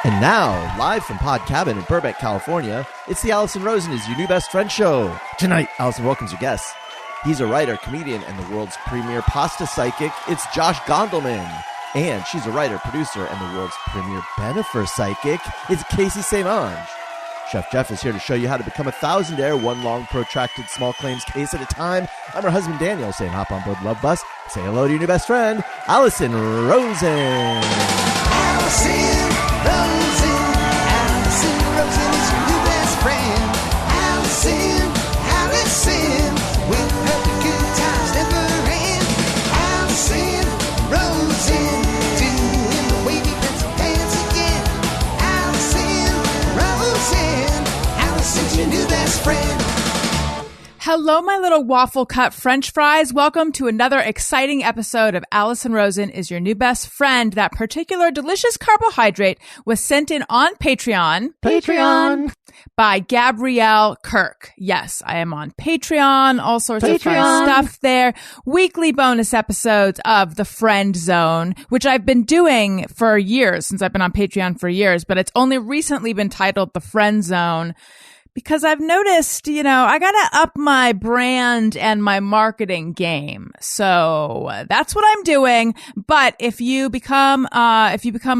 And now, live from Pod Cabin in Burbank, California, it's the Allison Rosen is Your New Best Friend show. Tonight, Allison welcomes her guests. He's a writer, comedian, and the world's premier pasta psychic. It's Josh Gondelman. And she's a writer, producer, and the world's premier Benefer psychic. It's Caissie St. Chef Jeff is here to show you how to become a thousandaire, one long, protracted, small claims case at a time. I'm her husband, Daniel, saying hop on board the Love Bus. Say hello to your new best friend, Allison Rosen. Allison Rosen. Allison Rosen is your new best friend. Allison, with her the good times never end. Allison Rosen, doing the wavy pencil dance again. Allison's your new best friend. Hello, my little waffle cut French fries. Welcome to another exciting episode of Allison Rosen is Your New Best Friend. That particular delicious carbohydrate was sent in on Patreon by Gabrielle Kirk. Yes, I am on Patreon, all sorts of fun stuff there. Weekly bonus episodes of The Friend Zone, which I've been doing for years, since I've been on Patreon for years, but it's only recently been titled The Friend Zone. Because I've noticed, I got to up my brand and my marketing game. So that's what I'm doing. But if you become a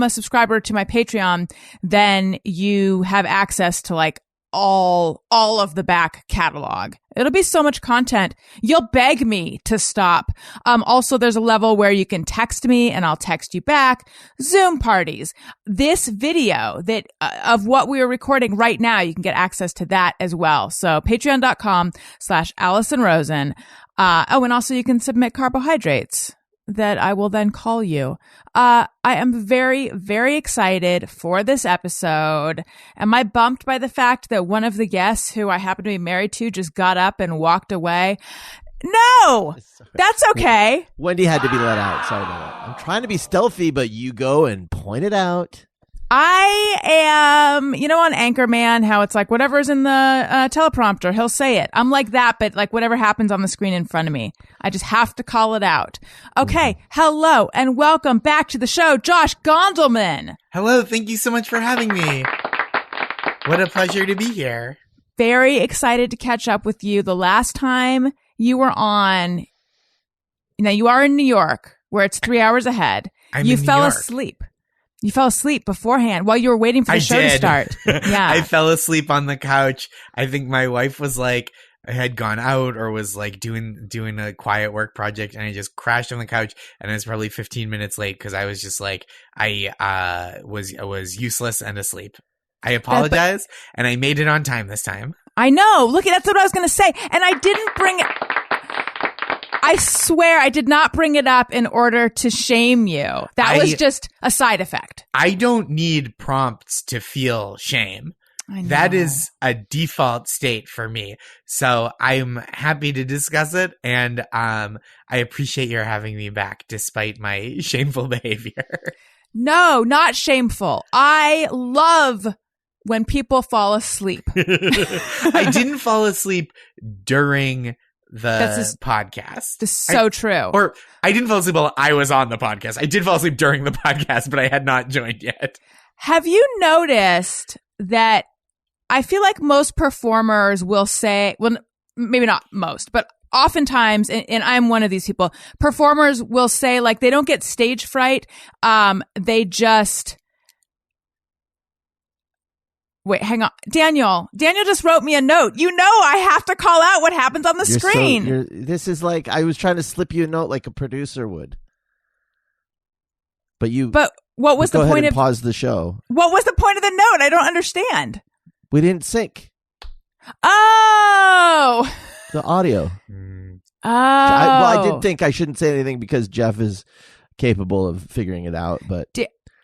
subscriber to my Patreon, then you have access to like all of the back catalog. It'll be so much content. You'll beg me to stop. Also, there's a level where you can text me and I'll text you back. Zoom parties. This video of what we are recording right now, you can get access to that as well. So patreon.com/Allison Rosen. And also you can submit carbohydrates that I will then call you. I am very, very excited for this episode. Am I bumped by the fact that one of the guests who I happen to be married to just got up and walked away? No! That's okay. Wendy had to be let out. Sorry about that. I'm trying to be stealthy, but you go and point it out. I am, on Anchorman, how it's like whatever's in the teleprompter, he'll say it. I'm like that, but like whatever happens on the screen in front of me, I just have to call it out. Okay, Hello and welcome back to the show, Josh Gondelman. Hello, thank you so much for having me. What a pleasure to be here. Very excited to catch up with you. The last time you were on, you are in New York, where it's 3 hours ahead. You fell asleep. You fell asleep beforehand while you were waiting for the show to start. Yeah. I fell asleep on the couch. I think my wife was like, had gone out or was like doing a quiet work project, and I just crashed on the couch, and I was probably 15 minutes late because I was just like, I was useless and asleep. I apologize, and I made it on time this time. I know. Look, that's what I was going to say. And I didn't bring it. I swear I did not bring it up in order to shame you. That was just a side effect. I don't need prompts to feel shame. That is a default state for me. So I'm happy to discuss it. And I appreciate your having me back despite my shameful behavior. No, not shameful. I love when people fall asleep. I didn't fall asleep during the podcast. That's so true. Or I didn't fall asleep while I was on the podcast. I did fall asleep during the podcast, but I had not joined yet. Have you noticed that I feel like most performers will say, well, maybe not most, but oftentimes, and I'm one of these people, performers will say like they don't get stage fright. They just... Wait, hang on. Daniel just wrote me a note. I have to call out what happens on the screen. This is like, I was trying to slip you a note like a producer would. But what was the point of... pause the show. What was the point of the note? I don't understand. We didn't sync. Oh! The audio. Oh. I did think I shouldn't say anything because Jeff is capable of figuring it out, but...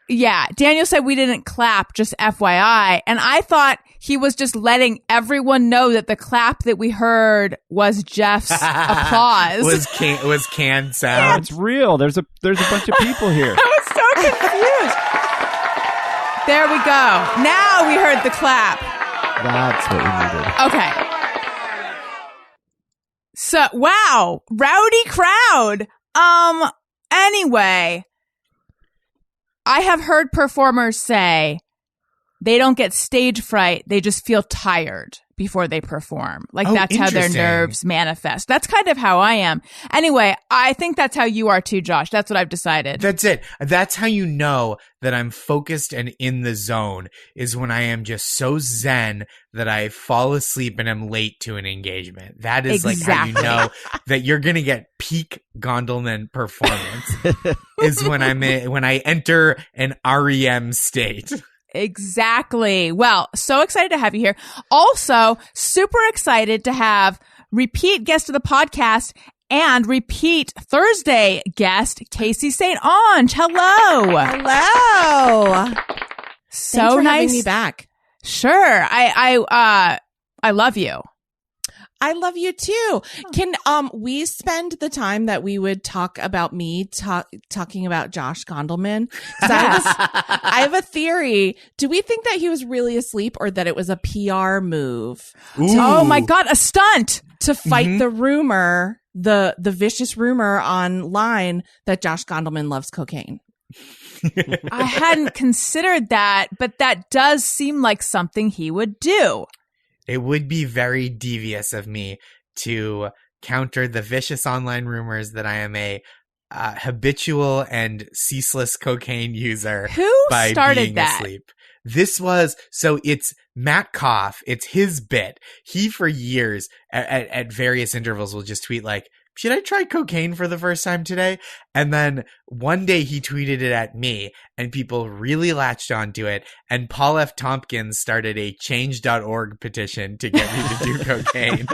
Yeah, Daniel said we didn't clap, just FYI. And I thought he was just letting everyone know that the clap that we heard was Jeff's applause. was canned sound. Yeah, it's real. There's a bunch of people here. I was so confused. There we go. Now we heard the clap. That's what we needed. Okay. So, wow. Rowdy crowd. Anyway, I have heard performers say they don't get stage fright. They just feel tired before they perform. Like that's how their nerves manifest. That's kind of how I am. Anyway, I think that's how you are too, Josh. That's what I've decided. That's it. That's how you know that I'm focused and in the zone, is when I am just so zen that I fall asleep and am late to an engagement. That is like how you know that you're going to get peak Gondelman performance is when I enter an REM state. Exactly. Well, so excited to have you here. Also, super excited to have repeat guest of the podcast and repeat Thursday guest, Caissie St. Onge. Hello. Hello. So Thanks for nice. having me back. Sure. I love you. I love you too. Can we spend the time that we would talk about me talking about Josh Gondelman? 'Cause I have a theory. Do we think that he was really asleep or that it was a PR move? Oh my God, a stunt to fight the rumor, the vicious rumor online that Josh Gondelman loves cocaine? I hadn't considered that, but that does seem like something he would do. It would be very devious of me to counter the vicious online rumors that I am a habitual and ceaseless cocaine user. Who by started being that? Asleep. It's Matt Koff. It's his bit. He, for years, at various intervals, will just tweet like, should I try cocaine for the first time today? And then one day he tweeted it at me and people really latched onto it. And Paul F. Tompkins started a change.org petition to get me to do cocaine,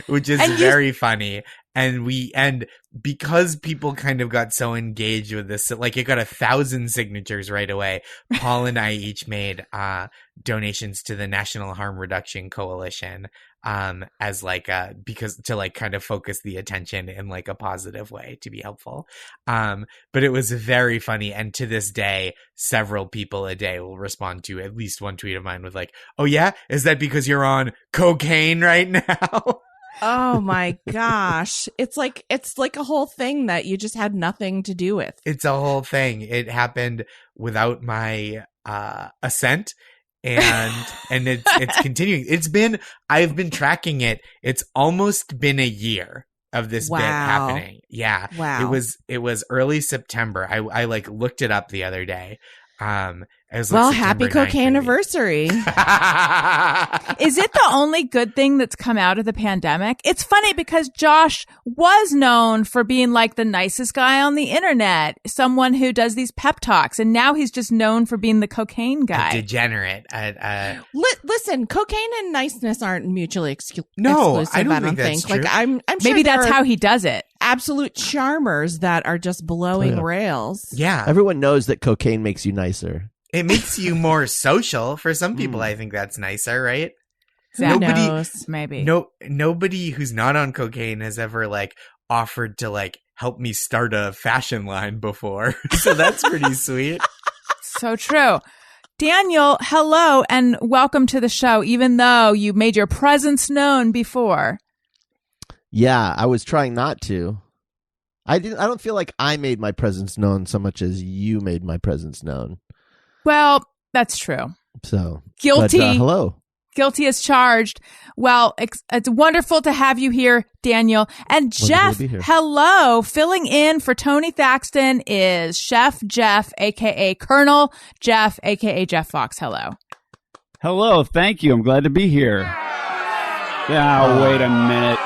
which is very funny. And because people kind of got so engaged with this, like it got 1,000 signatures right away. Paul and I each made donations to the National Harm Reduction Coalition, as like because to like kind of focus the attention in like a positive way to be helpful. But it was very funny, and to this day, several people a day will respond to at least one tweet of mine with like, "Oh yeah, is that because you're on cocaine right now?" Oh my gosh. It's like a whole thing that you just had nothing to do with. It's a whole thing. It happened without my assent, and it's continuing. I've been tracking it. It's almost been a year of this bit happening. Yeah. Wow. It was early September. I like looked it up the other day. It was well, like happy September 9th, cocaine maybe. anniversary. Is it the only good thing that's come out of the pandemic? It's funny because Josh was known for being like the nicest guy on the internet, someone who does these pep talks, and now he's just known for being the cocaine guy. A degenerate. Listen, cocaine and niceness aren't mutually exclusive. No, I I don't don't think that's think. true. Like I'm sure Maybe there that's are how he does it. absolute charmers that are just blowing rails. Yeah. Everyone knows that cocaine makes you nicer. It makes you more social. For some people, I think that's nicer, right? Who Nobody- knows? Maybe. Nobody who's not on cocaine has ever like offered to like help me start a fashion line before. So that's pretty sweet. So true. Daniel, hello and welcome to the show, even though you made your presence known before. Yeah, I was trying not to. I don't feel like I made my presence known so much as you made my presence known. Well, that's true. So Guilty. But, hello. Guilty as charged. Well, it's wonderful to have you here, Daniel. And Wonderful Jeff, to be here. hello. Filling in for Tony Thaxton is Chef Jeff, a.k.a. Colonel Jeff, a.k.a. Jeff Fox. Hello. Hello, thank you. I'm glad to be here. Now, wait a minute.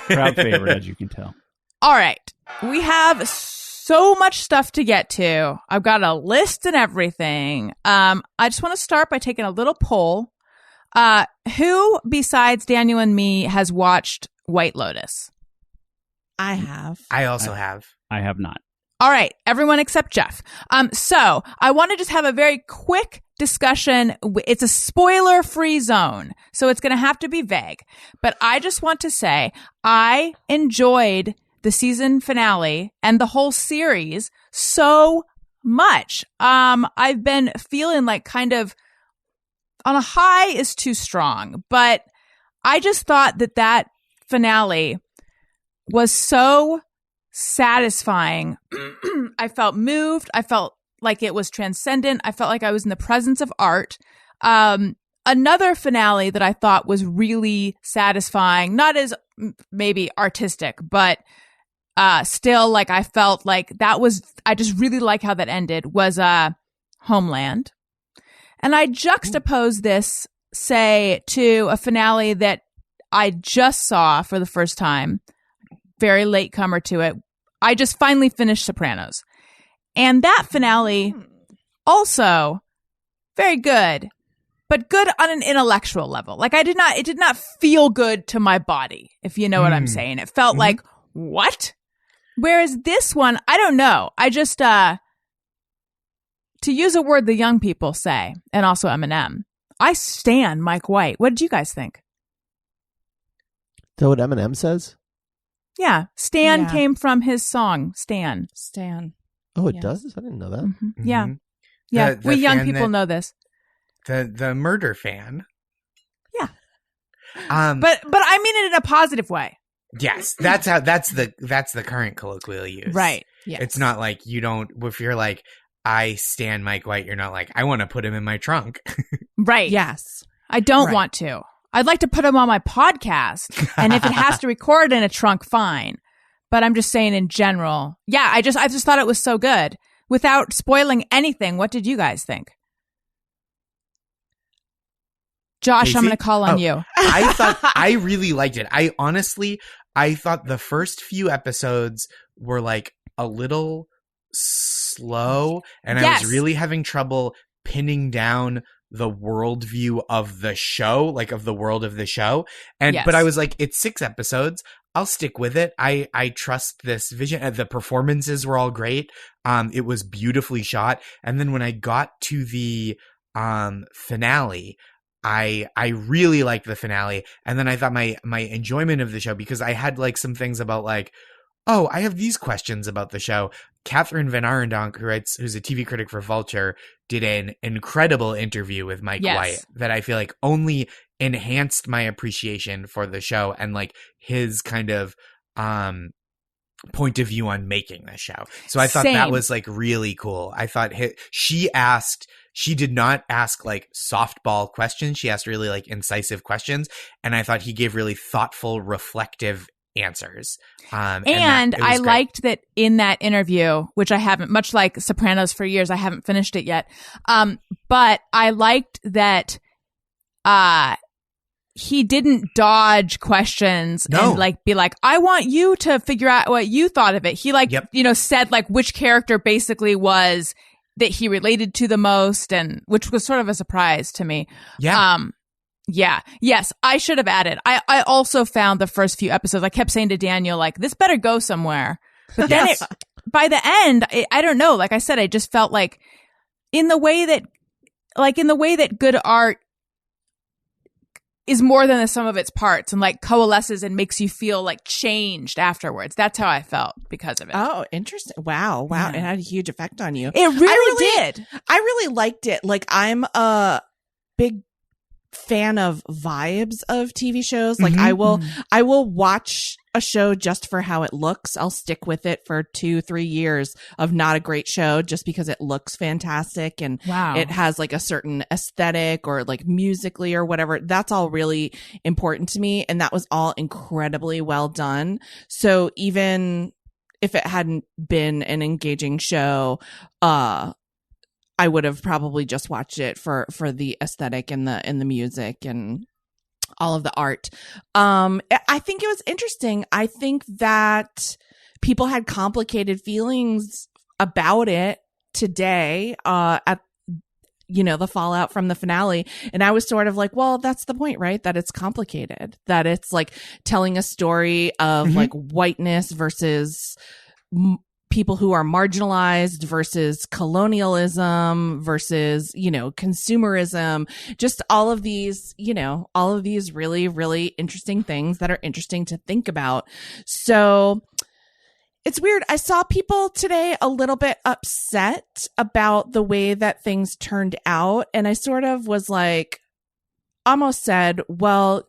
Crowd favorite, as you can tell. All right. We have so much stuff to get to. I've got a list and everything. I just want to start by taking a little poll. Who besides Daniel and me has watched White Lotus? I have. I also have. I have not. All right, everyone except Jeff. So I want to just have a very quick discussion. It's a spoiler-free zone, so it's going to have to be vague. But I just want to say I enjoyed the season finale and the whole series so much. I've been feeling like kind of on a high is too strong, but I just thought that finale was so satisfying. I felt moved. I felt like it was transcendent. I felt like I was in the presence of art. Another finale that I thought was really satisfying, not as maybe artistic, but still, like I felt like I just really like how that ended, was Homeland. And I juxtapose this, say, to a finale that I just saw for the first time, very late comer to it. I just finally finished Sopranos. And that finale also very good, but good on an intellectual level. Like it did not feel good to my body, if you know what I'm saying. It felt like, what? Whereas this one, I don't know. I just, to use a word the young people say, and also Eminem, I stan Mike White. What did you guys think? Is that what Eminem says? Yeah. Stan came from his song, Stan. Stan. Oh, it does? I didn't know that. Mm-hmm. Yeah. Yeah. We young people know this. The murder fan. Yeah. But I mean it in a positive way. Yes, that's the current colloquial use. Right. Yes. It's not like you don't, if you're like, I stan Mike White, you're not like, I want to put him in my trunk. Right. Yes. I don't want to. I'd like to put him on my podcast, and if it has to record in a trunk, fine. But I'm just saying in general. Yeah, I just thought it was so good. Without spoiling anything, what did you guys think? Josh, Caissie? I'm going to call on you. I really liked it. I thought the first few episodes were like a little slow, and I was really having trouble pinning down the worldview of the show, like of the world of the show. But I was like, it's 6 episodes. I'll stick with it. I trust this vision. The performances were all great. It was beautifully shot. And then when I got to the finale, I really liked the finale. And then I thought my enjoyment of the show, because I had like some things about like, oh, I have these questions about the show. Catherine Van Arendonk, who's a TV critic for Vulture, did an incredible interview with Mike White that I feel like only enhanced my appreciation for the show and like his kind of point of view on making the show. So I thought that was like really cool. I thought she did not ask like softball questions. She asked really like incisive questions. And I thought he gave really thoughtful, reflective answers. And I liked that in that interview, which I haven't, much like Sopranos for years, I haven't finished it yet. But I liked that he didn't dodge questions and like be like, I want you to figure out what you thought of it. He like, said like which character basically was that he related to the most, and which was sort of a surprise to me. Yeah. Yeah. Yes, I should have added. I also found the first few episodes, I kept saying to Daniel, like, this better go somewhere. But then by the end, I don't know. Like I said, I just felt like in the way that good art is more than the sum of its parts and like coalesces and makes you feel like changed afterwards. That's how I felt because of it. Oh, interesting. Wow. Yeah. It had a huge effect on you. It really did. I really liked it. Like I'm a big fan of vibes of TV shows. Like I will watch a show just for how it looks. I'll stick with it for 2-3 years of not a great show just because it looks fantastic and it has like a certain aesthetic or like musically or whatever. That's all really important to me. And that was all incredibly well done. So even if it hadn't been an engaging show, I would have probably just watched it for the aesthetic and the music and all of the art. I think it was interesting. I think that people had complicated feelings about it today at the fallout from the finale. And I was sort of like, well, that's the point, right? That it's complicated, that it's like telling a story of like whiteness versus people who are marginalized versus colonialism versus, consumerism, just all of these really, really interesting things that are interesting to think about. So it's weird. I saw people today a little bit upset about the way that things turned out. And I sort of was like, almost said, well,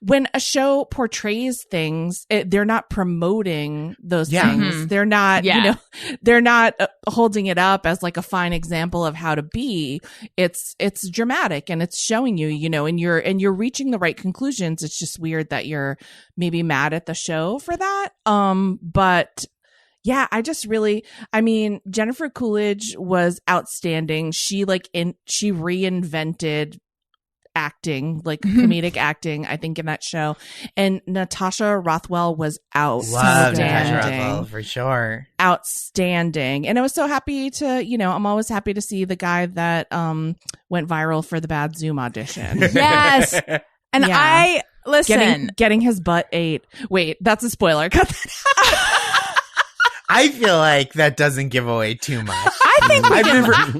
when a show portrays things, they're not promoting those things. Mhm. They're not, they're not holding it up as like a fine example of how to be. It's dramatic and it's showing you, and you're reaching the right conclusions. It's just weird that you're maybe mad at the show for that. But yeah, Jennifer Coolidge was outstanding. She reinvented acting, like comedic acting, I think, in that show. And Natasha Rothwell was Love Natasha Rothwell for sure. Outstanding. And I was so happy to, I'm always happy to see the guy that went viral for the Bad Zoom audition. Yes. And I listen, getting his butt ate. Wait, that's a spoiler. Cut that out. I feel like that doesn't give away too much. I think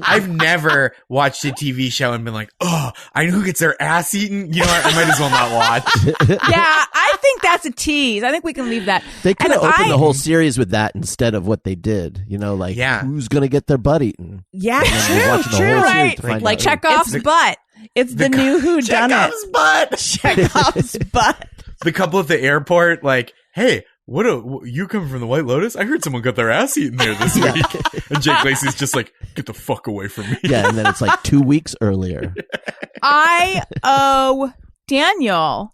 I've never watched a TV show and been like, oh, I know who gets their ass eaten. You know what? I might as well not watch. Yeah, I think that's a tease. I think we can leave that. They could have opened the whole series with that instead of what they did. Who's going to get their butt eaten? Yeah, true, right? Like Chekhov's butt. It's the new whodunit. Chekhov's butt. Chekhov's butt. The couple at the airport, like, hey, you come from the White Lotus? I heard someone got their ass eaten there this week. And Jake Lacey's just like, get the fuck away from me. Yeah, and then it's like 2 weeks earlier. I owe Daniel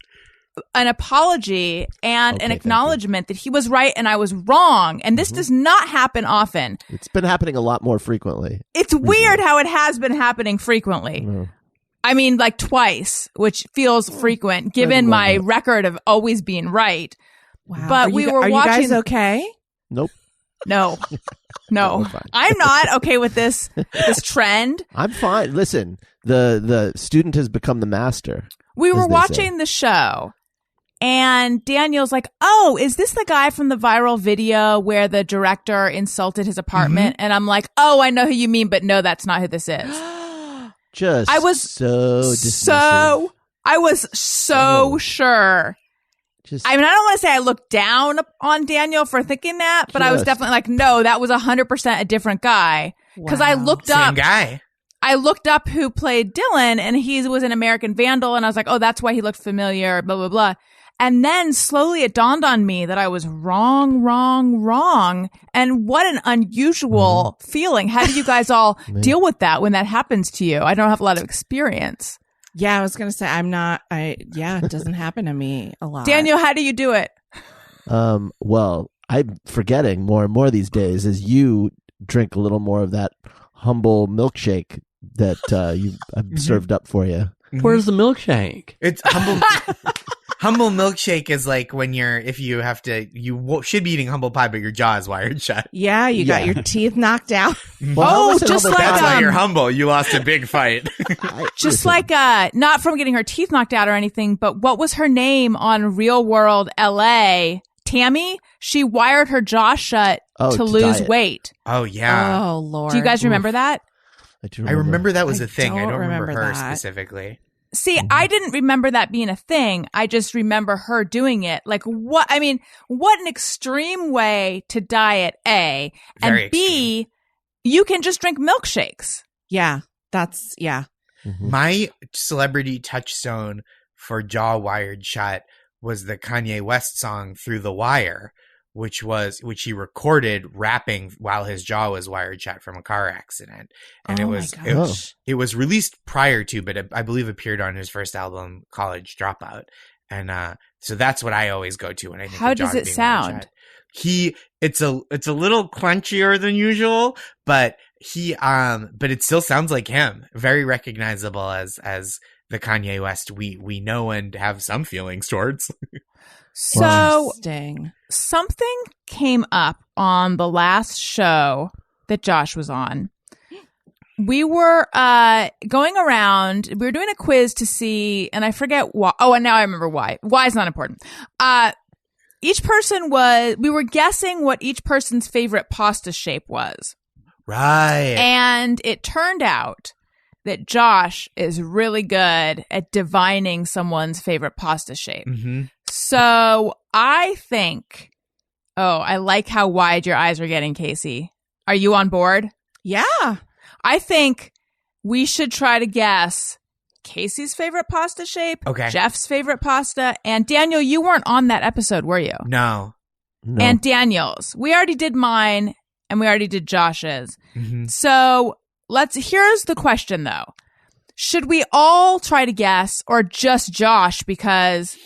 an apology and an acknowledgement that he was right and I was wrong. And this does not happen often. It's been happening a lot more frequently. It's weird how it has been happening frequently. I mean, like twice, which feels frequent given my record of always being right. Wow. But are we you were watching. You guys okay? Nope. No. I'm not okay with this trend. I'm fine. Listen, the student has become the master. We were watching the show, and Daniel's like, "Oh, is this the guy from the viral video where the director insulted his apartment?" And I'm like, "Oh, I know who you mean, but no, that's not who this is." I was so sure. I don't want to say I looked down on Daniel for thinking that, but I was definitely like, no, that was 100% a different guy. Because I looked up. Same guy. I looked up who played Dylan, and he was an American Vandal, and I was like, oh, that's why he looked familiar, blah, blah, blah. And then slowly it dawned on me that I was wrong. And what an unusual feeling. How do you guys all deal with that when that happens to you? I don't have a lot of experience. Yeah, I was going to say it doesn't happen to me a lot. Daniel, how do you do it? Well, I'm forgetting more and more these days as you drink a little more of that humble milkshake that I've served up for you. Where's the milkshake? It's humble. Humble milkshake is like when you should be eating humble pie, but your jaw is wired shut. Yeah, you got your teeth knocked out. Well, just like that's why you're humble. You lost a big fight. Not from getting her teeth knocked out or anything, but what was her name on Real World LA? Tammy? She wired her jaw shut to lose weight. Oh yeah. Oh Lord. Do you guys remember that? I remember that was a thing. I don't remember her that. specifically. See, I didn't remember that being a thing. I just remember her doing it. Like, what an extreme way to diet, A. And Very B, extreme. you can just drink milkshakes. Yeah, My celebrity touchstone for jaw wired shut was the Kanye West song Through the Wire, which he recorded rapping while his jaw was wired shut from a car accident. And it was released prior to, but I believe appeared on his first album, College Dropout. And so that's what I always go to when I think How of jaw does it being sound? wired shut. It's a little crunchier than usual, but but it still sounds like him. Very recognizable as the Kanye West we know and have some feelings towards. So something came up on the last show that Josh was on. We were going around. We were doing a quiz to see, and I forget why. Oh, and now I remember why. Why is not important. We were guessing what each person's favorite pasta shape was. Right. And it turned out that Josh is really good at divining someone's favorite pasta shape. Mm-hmm. So I think, I like how wide your eyes are getting, Caissie. Are you on board? Yeah. I think we should try to guess Caisie's favorite pasta shape, Okay. Jeff's favorite pasta, and Daniel, you weren't on that episode, were you? No. And Daniel's. We already did mine, and we already did Josh's. Mhm. So here's the question, though. Should we all try to guess, or just Josh, because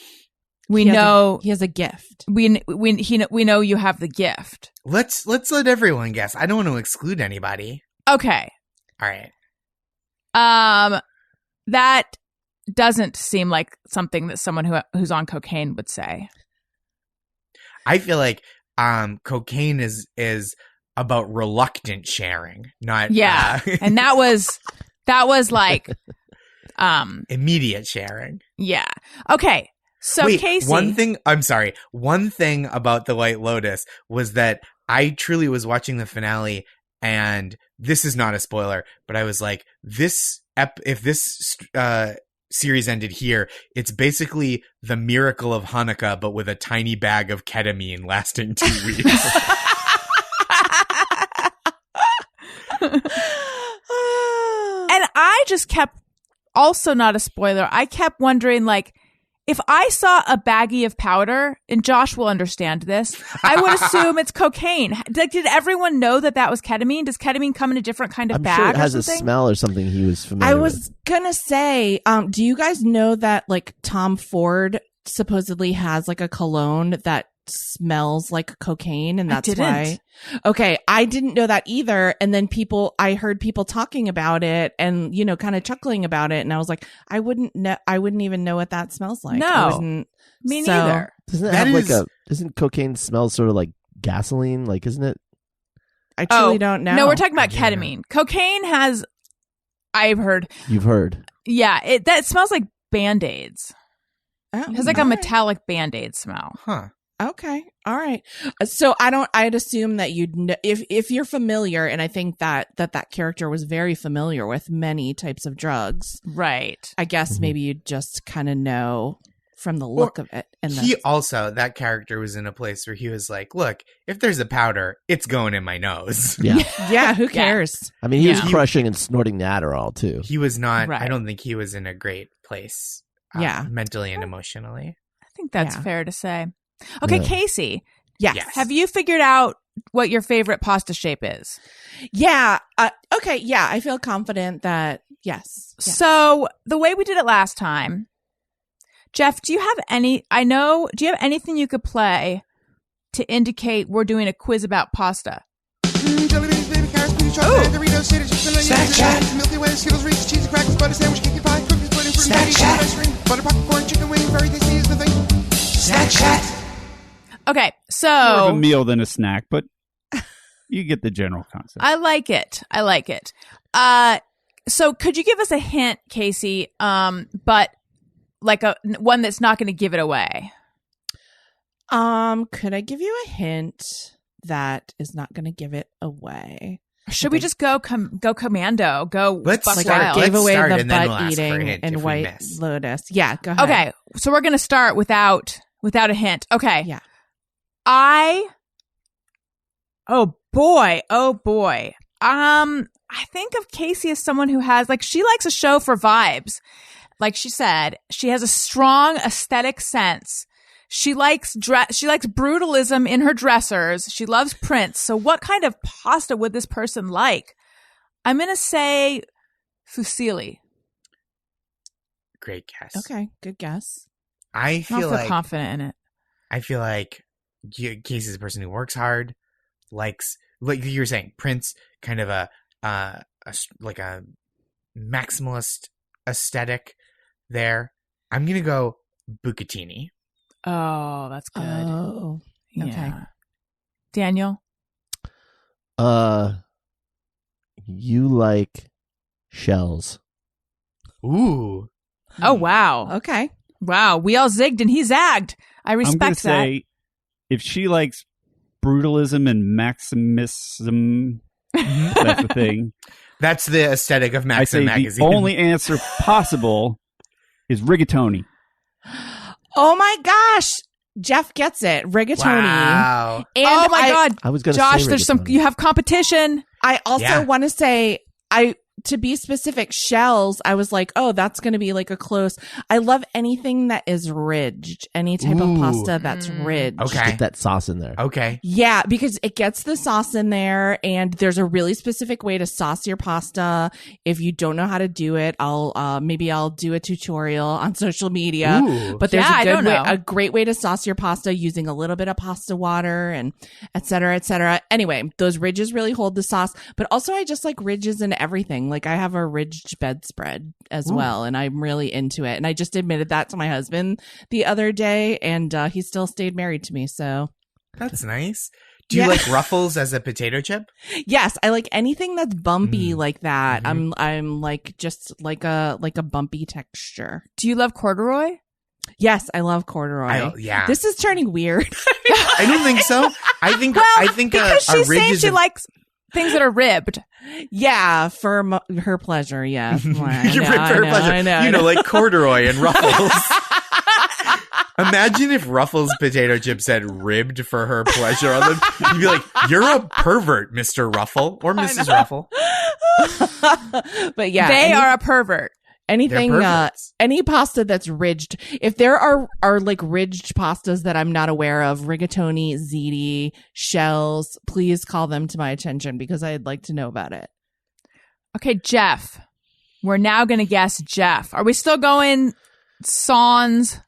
we know he has a gift. we know you have the gift? Let's let everyone guess. I don't want to exclude anybody. Okay. All right. That doesn't seem like something that someone who's on cocaine would say. I feel like cocaine is about reluctant sharing, not And that was like immediate sharing. Yeah. Okay. So Wait, Caissie, one thing about the White Lotus was that I truly was watching the finale, and this is not a spoiler, but I was like, if this series ended here, it's basically the miracle of Hanukkah, but with a tiny bag of ketamine lasting 2 weeks. and I just kept, also not a spoiler, I kept wondering, like, if I saw a baggie of powder, and Josh will understand this, I would assume it's cocaine. Like, did everyone know that was ketamine? Does ketamine come in a different kind of I'm bag? sure it has or a something? smell or something he was familiar I with. was gonna say, do you guys know that like Tom Ford supposedly has like a cologne that smells like cocaine, and that's why? Okay, I didn't know that either. And then I heard people talking about it and kind of chuckling about it, and I was like, I wouldn't even know what that smells like. No, me neither. Doesn't it have doesn't cocaine smell sort of like gasoline? Like, isn't it? I truly don't know. No, we're talking about ketamine. Cocaine has, I've heard. You've heard. Yeah, that smells like Band-Aids. Oh, It has like a metallic Band-Aid smell. Huh. Okay. All right. So I'd assume that you'd know, if you're familiar, and I think that character was very familiar with many types of drugs. Right. I guess maybe you'd just kind of know from the look of it. And that character was in a place where he was like, look, if there's a powder, it's going in my nose. Yeah. yeah, who cares? I mean, he was crushing and snorting the Adderall too. He was not, Right. I don't think he was in a great place. Mentally and emotionally. I think that's fair to say. Okay, Caissie. Yes. Have you figured out what your favorite pasta shape is? Yeah. Okay. Yeah. I feel confident that yes. So the way we did it last time, Jeff, do you have anything you could play to indicate we're doing a quiz about pasta? Jelly beans, baby carrots, peas, chocolate, Doritos, cheddar, chips, and onions, Snapchat. Milky Way, Skittles, Reese's, cheese, crackers, butter sandwich, cake and pie, cookies, pudding, fruity candy, Snapchat. ice cream, butter popcorn, chicken wing, very tasty is the thing. Snapchat. Okay, More of so a meal than a snack, but you get the general concept. I like it. So could you give us a hint, Caissie? But like one that's not going to give it away. Could I give you a hint that is not going to give it away? Should we just go commando? Go Let's buck start. wild? Gave Let's away start the and then we'll butt ask for a eating hint and if we White miss. Lotus. Yeah, go ahead. Okay, so we're going to start without a hint. Okay. Yeah. Oh boy. I think of Caissie as someone who has, like, she likes a show for vibes. Like she said, she has a strong aesthetic sense. She likes brutalism in her dressers. She loves prints. So what kind of pasta would this person like? I'm going to say fusilli. Great guess. Okay, good guess. I I don't feel feel like confident in it. I feel like Caisie's a person who works hard, likes, like you were saying, Prince, kind of a maximalist aesthetic there. I'm gonna go bucatini. Oh, that's good. Oh, okay. Yeah. Daniel? You like shells. Ooh. Oh, wow. Okay. Wow. We all zigged and he zagged. I I'm going to respect that. say, if she likes brutalism and maximism, that's the thing. That's the aesthetic of I Maxim say magazine. the only answer possible is rigatoni. Oh my gosh. Jeff gets it. Rigatoni. Wow. And Oh my God. I was going to Josh, say there's rigatoni. you have competition. I also Yeah. want to say to be specific, shells, I was like, oh, that's going to be like a close. I love anything that is ridged, any type of pasta that's ridged. Okay. Get that sauce in there. Okay. Yeah, because it gets the sauce in there, and there's a really specific way to sauce your pasta. If you don't know how to do it, I'll do a tutorial on social media. Ooh. But there's Yeah, I don't know. a great way to sauce your pasta using a little bit of pasta water and et cetera, et cetera. Anyway, those ridges really hold the sauce, but also I just like ridges in everything. Like I have a ridged bedspread as well, and I'm really into it. And I just admitted that to my husband the other day, and he still stayed married to me. So That's nice. Do you like Ruffles as a potato chip? yes, I like anything that's bumpy like that. I'm like just like a bumpy texture. Do you love corduroy? Yes, I love corduroy. Yeah. This is turning weird. I don't think so. I think Because a she's ridge saying is she a- likes things that are ribbed. Yeah, for her pleasure. Yes, You rip for her pleasure. I know. You know, like corduroy and Ruffles. Imagine if Ruffles potato chips said ribbed for her pleasure on them. You'd be like, you're a pervert, Mr. Ruffle or Mrs. Ruffle. But yeah, They are a pervert. anything, They're perverts. any pasta that's ridged. If there are like ridged pastas that I'm not aware of, rigatoni, ziti, shells, please call them to my attention because I'd like to know about it. Okay, Jeff. We're now going to guess Jeff. Are we still going sans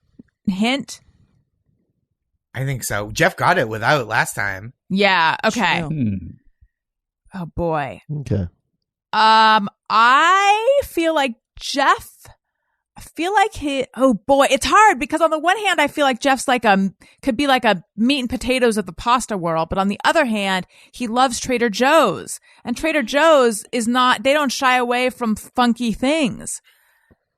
hint? I think so. Jeff got it without last time. Yeah. Okay. True. Oh boy. Okay. I feel like Jeff. I feel like oh boy, it's hard because on the one hand, I feel like Jeff's like could be like a meat and potatoes of the pasta world, but on the other hand, he loves Trader Joe's, and Trader Joe's is not. They don't shy away from funky things.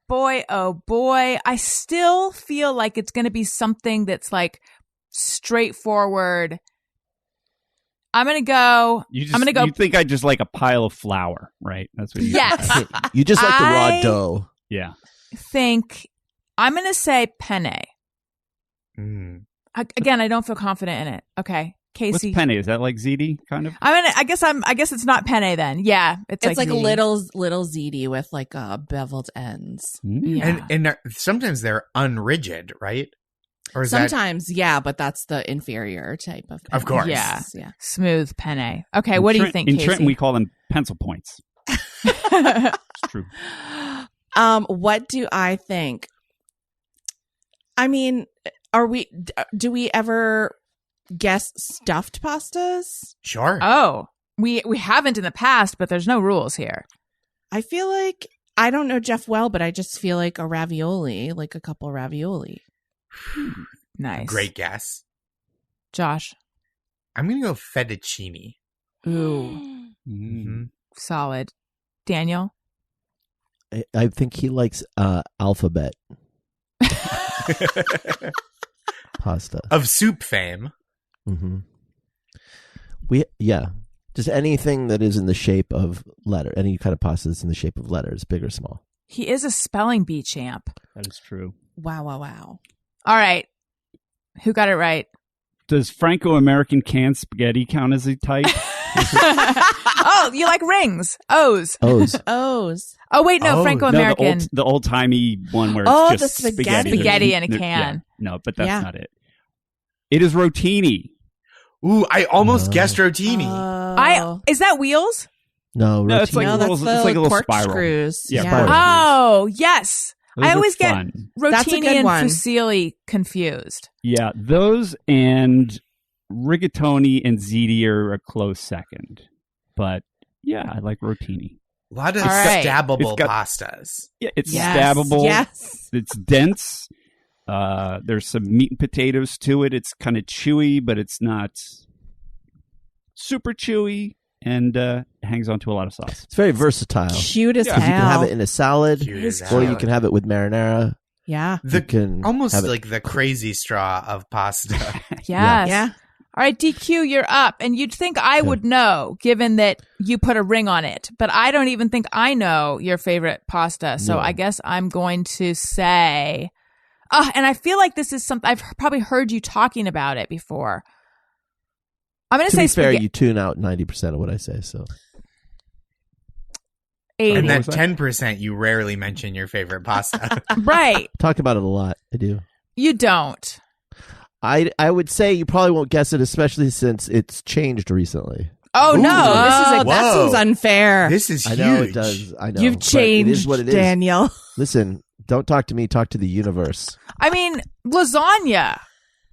Boy, oh boy, I still feel like it's going to be something that's like straightforward. I'm going to go. You think I just like a pile of flour, right? That's what you Yes. You just like the raw I- dough. Yeah. Think I'm going to say penne. Mm. Again, I don't feel confident in it. Okay, What's Caissie. penne? Is that like ziti kind of? I guess it's not penne then. Yeah, It's like a ziti. little ziti with like beveled ends. Yeah. And sometimes they're unrigid, right? Or is Sometimes, yeah, but that's the inferior type of. Of course. Yeah. yeah. Smooth penne. Okay, what do you think, In Caissie? Trenton, we call them pencil points. It's true. What do I think? I mean, do we ever guess stuffed pastas? Sure. Oh, we haven't in the past, but there's no rules here. I feel like I don't know Jeff well, but I just feel like a ravioli, like a couple ravioli. Nice, Great guess. Josh. I'm going to go fettuccine. Ooh, Mm-hmm. solid. Daniel. I think he likes alphabet pasta. Of soup fame. Mm-hmm. Just anything that is in the shape of letter. Any kind of pasta that's in the shape of letters, big or small. He is a spelling bee champ. That is true. Wow. All right, who got it right? Does Franco-American canned spaghetti count as a type? Oh, you like rings? O's. O's. O's. Oh wait, no, Oh, Franco-American. No, the old-timey one where Oh, it's just the spaghetti. Spaghetti in a Yeah, can. no, but that's Yeah. not it. It is rotini. Ooh, I almost guessed rotini. Is that wheels? No, No, it's rotini. like No, a that's little- the it's like a little cork spiral. screws. Yeah, Yeah. spiral. Oh, yes. Those I are always get fun. That's a rotini good and one. fusilli confused. Yeah, those and rigatoni and ziti are a close second. But yeah, I like rotini. A lot of All right. stabbable It's got- pastas. Yeah, it's Yes. stabbable. Yes. It's dense. There's some meat and potatoes to it. It's kind of chewy, but it's not super chewy, and hangs onto a lot of sauce. It's very versatile. Cute as Yeah. hell. You can have it in a salad, Cute as or hell. you can have it with marinara. Yeah. You can Almost have it- like the crazy straw of pasta. Yes. Yeah. All right, DQ, you're up. And you'd think I would know, given that you put a ring on it. But I don't even think I know your favorite pasta. So No. I guess I'm going to say... and I feel like this is something... I've probably heard you talking about it before. I'm going To say be fair, spaghetti. you tune out 90% of what I say. So 80. And that What was that? 10% you rarely mention your favorite pasta. Right. Talk about it a lot. I do. You don't. I would say you probably won't guess it, especially since it's changed recently. Oh, no. This is Oh, a that Whoa. seems unfair. This is I huge. know it does. I know. You've but changed, It is what it is. Daniel. Listen, don't talk to me. Talk to the universe. I mean, lasagna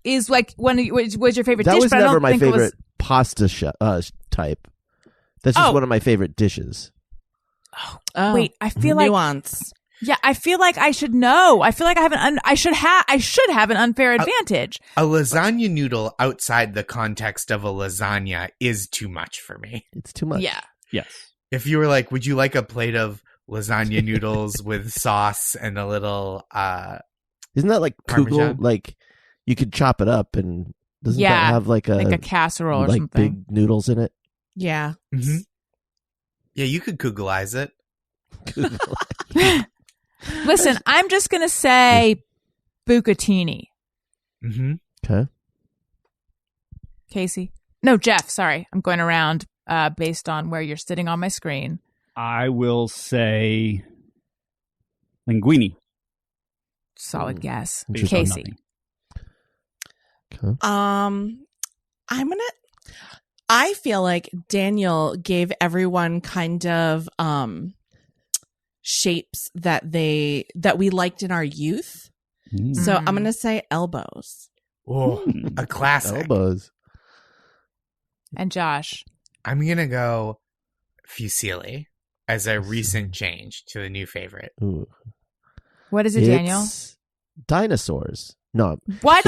is like was your favorite That dish, was but I never don't my think it favorite was. pasta type. That's just Oh. one of my favorite dishes. Oh, Wait, I feel like nuance. yeah, I feel like I should know. I feel like I have I should have an unfair advantage. A lasagna noodle outside the context of a lasagna is too much for me. It's too much. Yeah. Yes. If you were like, would you like a plate of lasagna noodles with sauce and a little Isn't that like kugel? Parmesan? Like you could chop it up and doesn't Yeah, that have like a casserole or like something. big noodles in it? Yeah. Mhm. Yeah, you could Googleize it. Listen, I'm just gonna say bucatini. Mm-hmm. Okay. Casey, no, Jeff. Sorry, I'm going around based on where you're sitting on my screen. I will say linguine. Solid guess, based on Casey. nothing. Okay. I feel like Daniel gave everyone kind of shapes that we liked in our youth. Mm. So I'm going to say elbows. Oh, a classic. Elbows. And Josh. I'm going to go fusilli as a recent change to the new favorite. Ooh. What is it, Daniel? It's dinosaurs. No, What?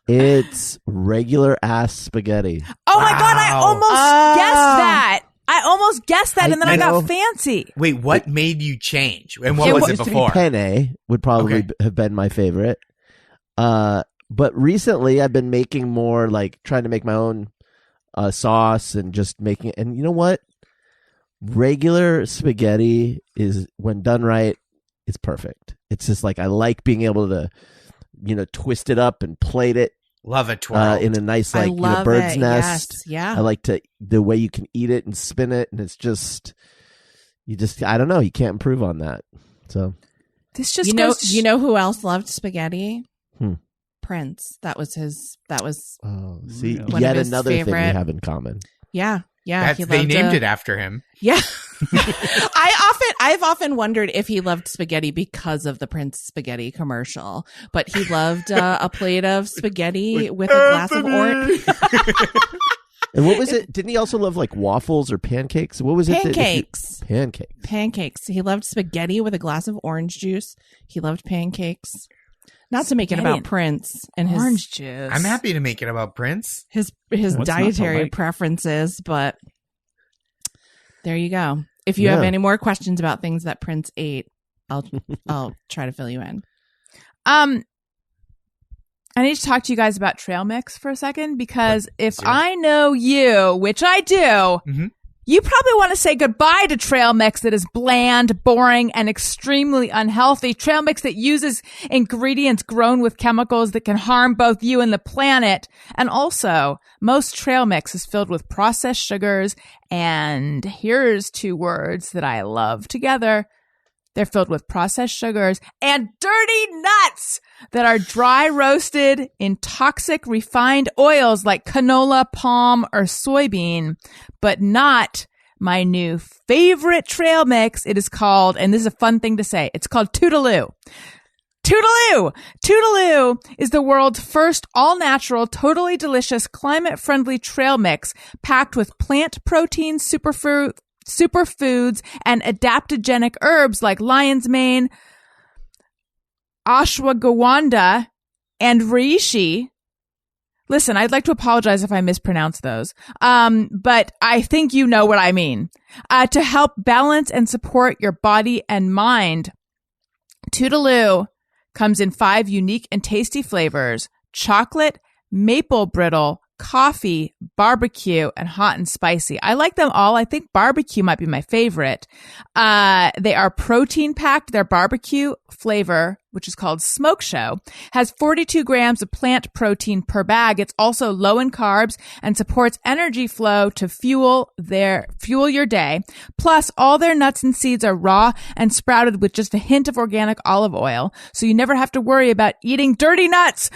it's regular ass spaghetti. Oh my God, I Wow. almost Oh. guessed that. I almost guessed that, and then I know. got fancy. Wait, what made you change? And what It was was it used to be before? penne would probably Okay. have been my favorite. But recently I've been making more, like trying to make my own sauce and just making it. And you know what? Regular spaghetti is, when done right, it's perfect. It's just like I like being able to, twist it up and plate it Love a twirl. in a nice I like love bird's it. nest. Yes. Yeah. I like the way you can eat it and spin it, and it's just I don't know, you can't improve on that. So This just you know, goes. you know who else loved spaghetti? Hmm. Prince. That was see, Really? One yet of his another thing we favorite- have in common. yeah. They loved, named it after him. Yeah. I've often wondered if he loved spaghetti because of the Prince spaghetti commercial, but he loved a plate of spaghetti with a glass of orange. And what was it? Didn't he also love like waffles or pancakes? What was it? Pancakes. Pancakes. Pancakes. He loved spaghetti with a glass of orange juice. He loved pancakes. Not to make it Spaghetti about and Prince and orange juice. I'm happy to make it about Prince. his What's not to dietary like? preferences, but there you go. If you have Yeah. any more questions about things that Prince ate, I'll try to fill you in. I need to talk to you guys about trail mix for a second, because if do it. I know you, which I do, Mhm. you probably want to say goodbye to trail mix that is bland, boring, and extremely unhealthy. Trail mix that uses ingredients grown with chemicals that can harm both you and the planet. And also, most trail mix is filled with processed sugars. And here's two words that I love together. They're filled with processed sugars and dirty nuts that are dry roasted in toxic refined oils like canola, palm, or soybean, but not my new favorite trail mix. It is called, and this is a fun thing to say, it's called Toodaloo. Toodaloo! Toodaloo is the world's first all-natural, totally delicious, climate-friendly trail mix packed with plant protein, superfoods, and adaptogenic herbs like lion's mane, ashwagandha, and reishi. Listen, I'd like to apologize if I mispronounce those. But I think you know what I mean. To help balance and support your body and mind, Toodaloo comes in 5 unique and tasty flavors: chocolate, maple brittle, coffee, barbecue, and hot and spicy. I like them all. I think barbecue might be my favorite. They are protein packed. Their barbecue flavor, which is called Smoke Show, has 42 grams of plant protein per bag. It's also low in carbs and supports energy flow to fuel your day. Plus, all their nuts and seeds are raw and sprouted with just a hint of organic olive oil, so you never have to worry about eating dirty nuts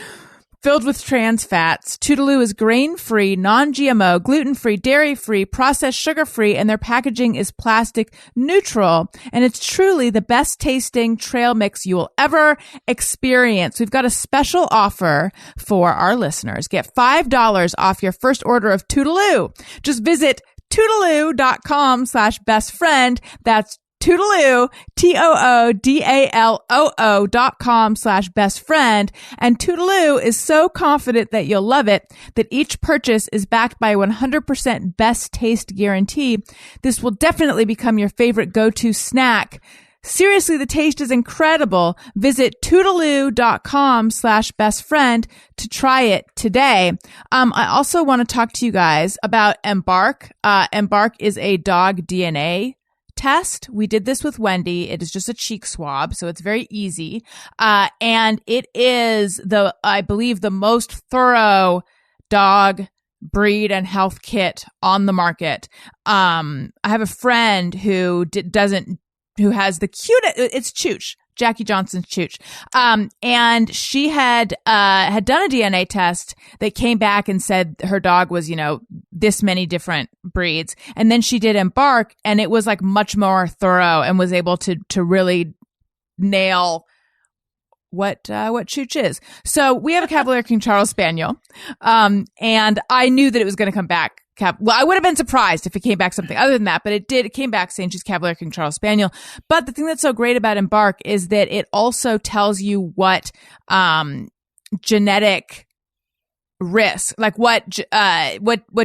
filled with trans fats. Toodaloo is grain-free, non-GMO, gluten-free, dairy-free, processed sugar-free, and their packaging is plastic neutral. And it's truly the best tasting trail mix you will ever experience. We've got a special offer for our listeners. Get $5 off your first order of Toodaloo. Just visit toodaloo.com/bestfriend. That's Toodaloo, TOODALOO.com/bestfriend. And Toodaloo is so confident that you'll love it that each purchase is backed by a 100% best taste guarantee. This will definitely become your favorite go-to snack. Seriously, the taste is incredible. Visit toodaloo.com/bestfriend to try it today. I also want to talk to you guys about Embark. Embark is a dog DNA test. We did this with Wendy. It is just a cheek swab, so it's very easy. And it is I believe, the most thorough dog breed and health kit on the market. I have a friend who has the cutest, it's Chooch, Jackie Johnson's Chooch. And she had done a DNA test that came back and said her dog was, this many different breeds. And then she did Embark, and it was like much more thorough and was able to really nail what Chooch is. So we have a Cavalier King Charles Spaniel. And I knew that it was going to come back. Well, I would have been surprised if it came back something other than that, but it did. It came back saying she's Cavalier King Charles Spaniel. But the thing that's so great about Embark is that it also tells you what genetic risk, like what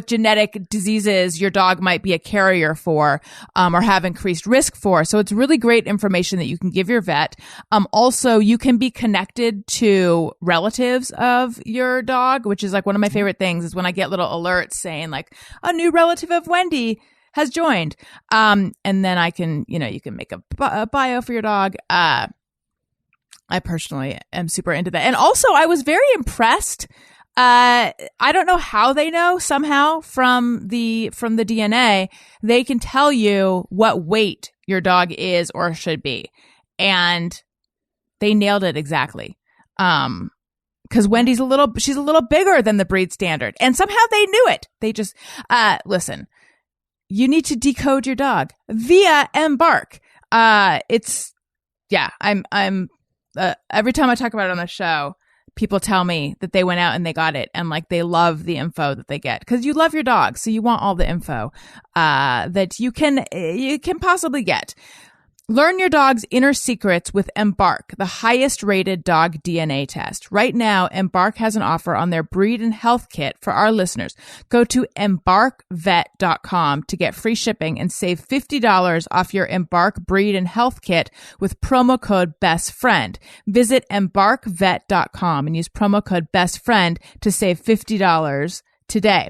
genetic diseases your dog might be a carrier for, or have increased risk for. So it's really great information that you can give your vet. Also, you can be connected to relatives of your dog, which is like one of my favorite things is when I get little alerts saying like a new relative of Wendy has joined. And then I can, you can make a bio for your dog. I personally am super into that. And also I was very impressed. I don't know how they know. Somehow from the DNA, they can tell you what weight your dog is or should be. And they nailed it exactly. Cause Wendy's she's a little bigger than the breed standard. And somehow they knew it. They just, listen, you need to decode your dog via Embark. I'm every time I talk about it on the show, people tell me that they went out and they got it and like they love the info that they get because you love your dog. So you want all the info that you can possibly get. Learn your dog's inner secrets with Embark, the highest rated dog DNA test. Right now, Embark has an offer on their breed and health kit for our listeners. Go to embarkvet.com to get free shipping and save $50 off your Embark breed and health kit with promo code BESTFRIEND. Visit embarkvet.com and use promo code BESTFRIEND to save $50 today.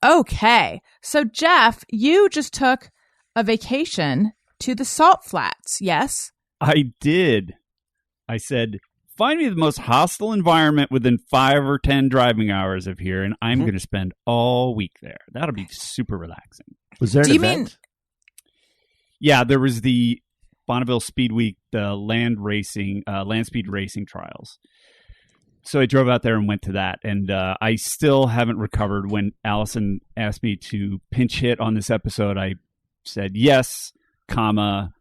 Okay. So Jeff, you just took a vacation to the Salt Flats, yes? I did. I said, find me the most hostile environment within 5 or 10 driving hours of here, and I'm going to spend all week there. That'll be super relaxing. Was there an event? Yeah, there was the Bonneville Speed Week, the land speed racing trials. So I drove out there and went to that, and I still haven't recovered. When Allison asked me to pinch hit on this episode, I said yes, I'm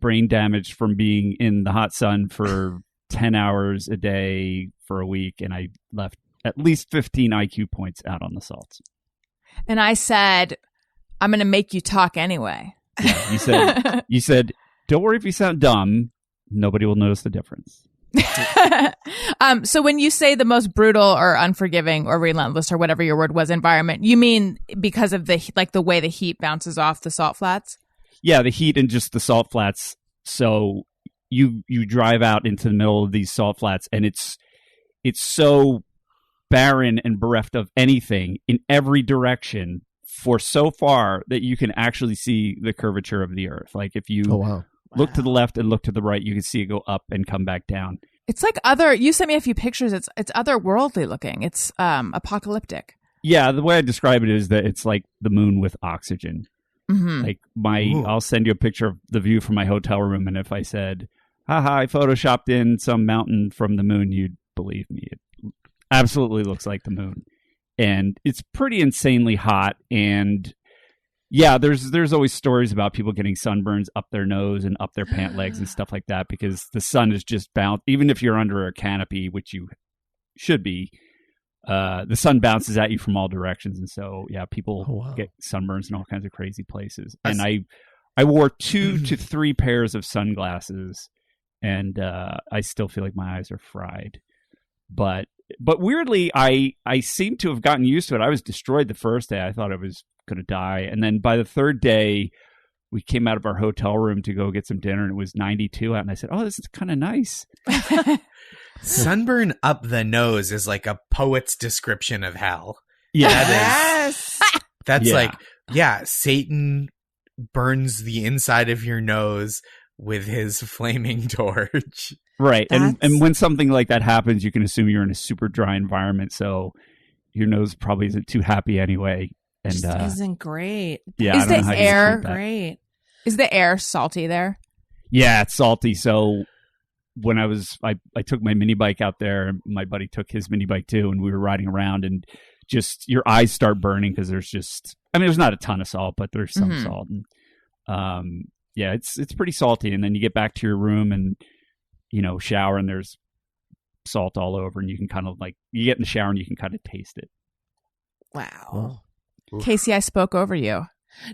brain damaged from being in the hot sun for 10 hours a day for a week, and I left at least 15 IQ points out on the salts. And I said, I'm going to make you talk anyway. Yeah, you said, don't worry if you sound dumb. Nobody will notice the difference. So when you say the most brutal or unforgiving or relentless or whatever your word was environment, you mean because of the way the heat bounces off the salt flats? Yeah, the heat and just the salt flats. So you drive out into the middle of these salt flats, and it's so barren and bereft of anything in every direction for so far that you can actually see the curvature of the Earth. Like if you look to the left and look to the right, you can see it go up and come back down. It's like you sent me a few pictures. It's otherworldly looking. It's apocalyptic. Yeah, the way I describe it is that it's like the moon with oxygen. Mm-hmm. Like I'll send you a picture of the view from my hotel room, and if I said, haha, I photoshopped in some mountain from the moon, you'd believe me. It absolutely looks like the moon. And it's pretty insanely hot. And yeah, there's always stories about people getting sunburns up their nose and up their pant legs and stuff like that, because the sun is just bound. Even if you're under a canopy, which you should be, the sun bounces at you from all directions. And so, yeah, people get sunburns in all kinds of crazy places. And I wore 2 to 3 pairs of sunglasses, and I still feel like my eyes are fried. But weirdly, I seem to have gotten used to it. I was destroyed the first day. I thought I was going to die. And then by the third day, we came out of our hotel room to go get some dinner, and it was 92 out. And I said, oh, this is kind of nice. Sunburn up the nose is like a poet's description of hell. Yeah. That's like, Satan burns the inside of your nose with his flaming torch. Right. And when something like that happens, you can assume you're in a super dry environment. So your nose probably isn't too happy anyway. And just isn't great. Yeah. Is the air great? Is the air salty there? Yeah, it's salty. So when I took my mini bike out there, and my buddy took his mini bike too, and we were riding around, and just your eyes start burning because there's not a ton of salt, but there's some salt. And, yeah, it's pretty salty. And then you get back to your room and, shower, and there's salt all over, and you can kind of you get in the shower and you can kind of taste it. Wow. Caissie, I spoke over you.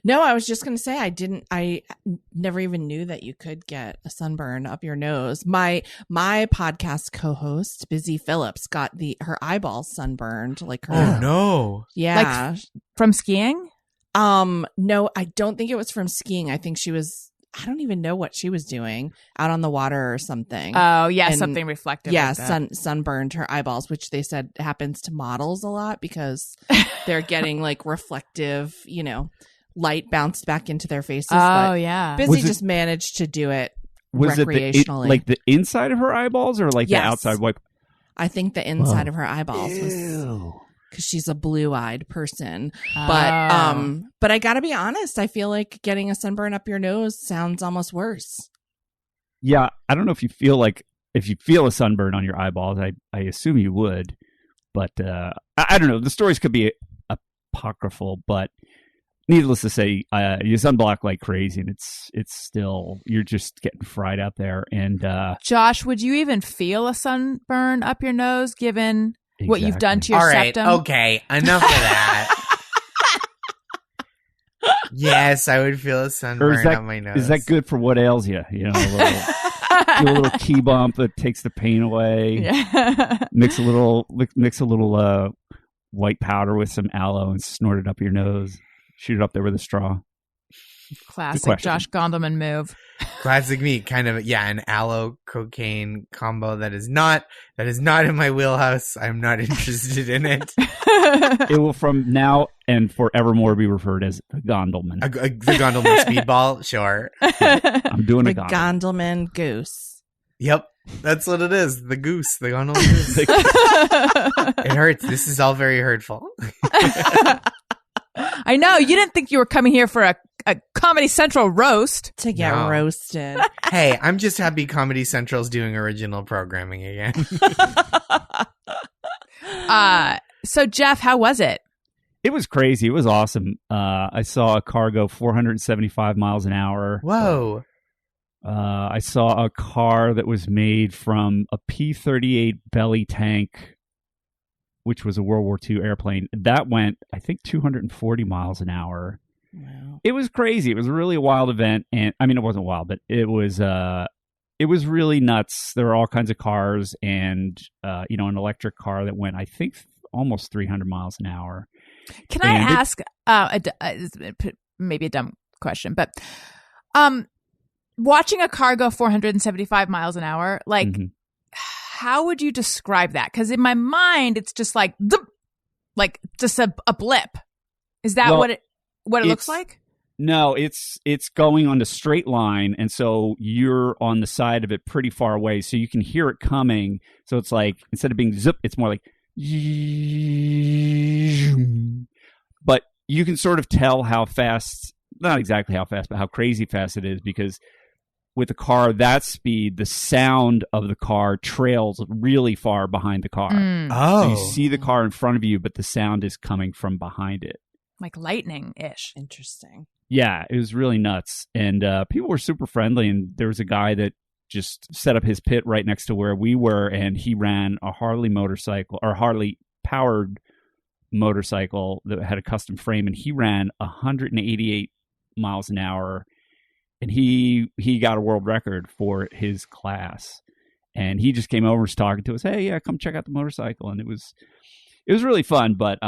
No, I was just going to say I never even knew that you could get a sunburn up your nose. My podcast co-host, Busy Phillips, got her eyeballs sunburned. Oh no. Yeah. From skiing? No, I don't think it was from skiing. I don't even know what she was doing out on the water or something. Oh, yeah, something reflective. Yeah, like sunburned her eyeballs, which they said happens to models a lot because they're getting reflective, light bounced back into their faces. Oh, yeah. Busy just managed to do it recreationally. Was it the inside of her eyeballs or the outside? I think the inside of her eyeballs was because she's a blue-eyed person. But I gotta be honest, I feel like getting a sunburn up your nose sounds almost worse. Yeah, I don't know if you feel a sunburn on your eyeballs. I assume you would, but I don't know. The stories could be apocryphal, but needless to say, you sunblock like crazy, and it's still, you're just getting fried out there. And Josh, would you even feel a sunburn up your nose given what you've done to your All right, septum? okay, enough of that. Yes, I would feel a sunburn on my nose. Is that good for what ails you? A little key bump that takes the pain away. Yeah. Mix a little white powder with some aloe and snort it up your nose. Shoot it up there with a straw. Classic Josh Gondelman move. Classic me, kind of, an aloe cocaine combo that is not in my wheelhouse. I'm not interested in it. It will from now and forevermore be referred as the Gondelman. The Gondelman speedball, sure. I'm doing the a Gondelman. Gondelman goose. Yep, that's what it is. The goose, the Gondelman goose. It hurts. This is all very hurtful. I know. You didn't think you were coming here for a Comedy Central roast. To get roasted. Hey, I'm just happy Comedy Central's doing original programming again. So, Jeff, how was it? It was crazy. It was awesome. I saw a car go 475 miles an hour. Whoa. I saw a car that was made from a P-38 belly tank, which was a World War II airplane. That went, I think, 240 miles an hour. Wow. It was crazy. It was really a wild event. And I mean, it wasn't wild, but it was really nuts. There were all kinds of cars and, an electric car that went, I think, almost 300 miles an hour. Can I ask maybe a dumb question, but watching a car go 475 miles an hour, how would you describe that? Because in my mind, it's just like just a blip. Is that Well, what it looks like? No, it's going on the straight line, and so you're on the side of it pretty far away, so you can hear it coming. So it's like, instead of being zip, it's more like, but you can sort of tell how fast, not exactly how fast, but how crazy fast it is, because with a car that speed, the sound of the car trails really far behind the car. So you see the car in front of you, but the sound is coming from behind it. Like lightning-ish. Interesting. Yeah, it was really nuts. And people were super friendly. And there was a guy that just set up his pit right next to where we were. And he ran a Harley motorcycle, or Harley powered motorcycle that had a custom frame. And he ran 188 miles an hour. And he got a world record for his class. And he just came over and was talking to us. Hey, yeah, come check out the motorcycle. And it was really fun. But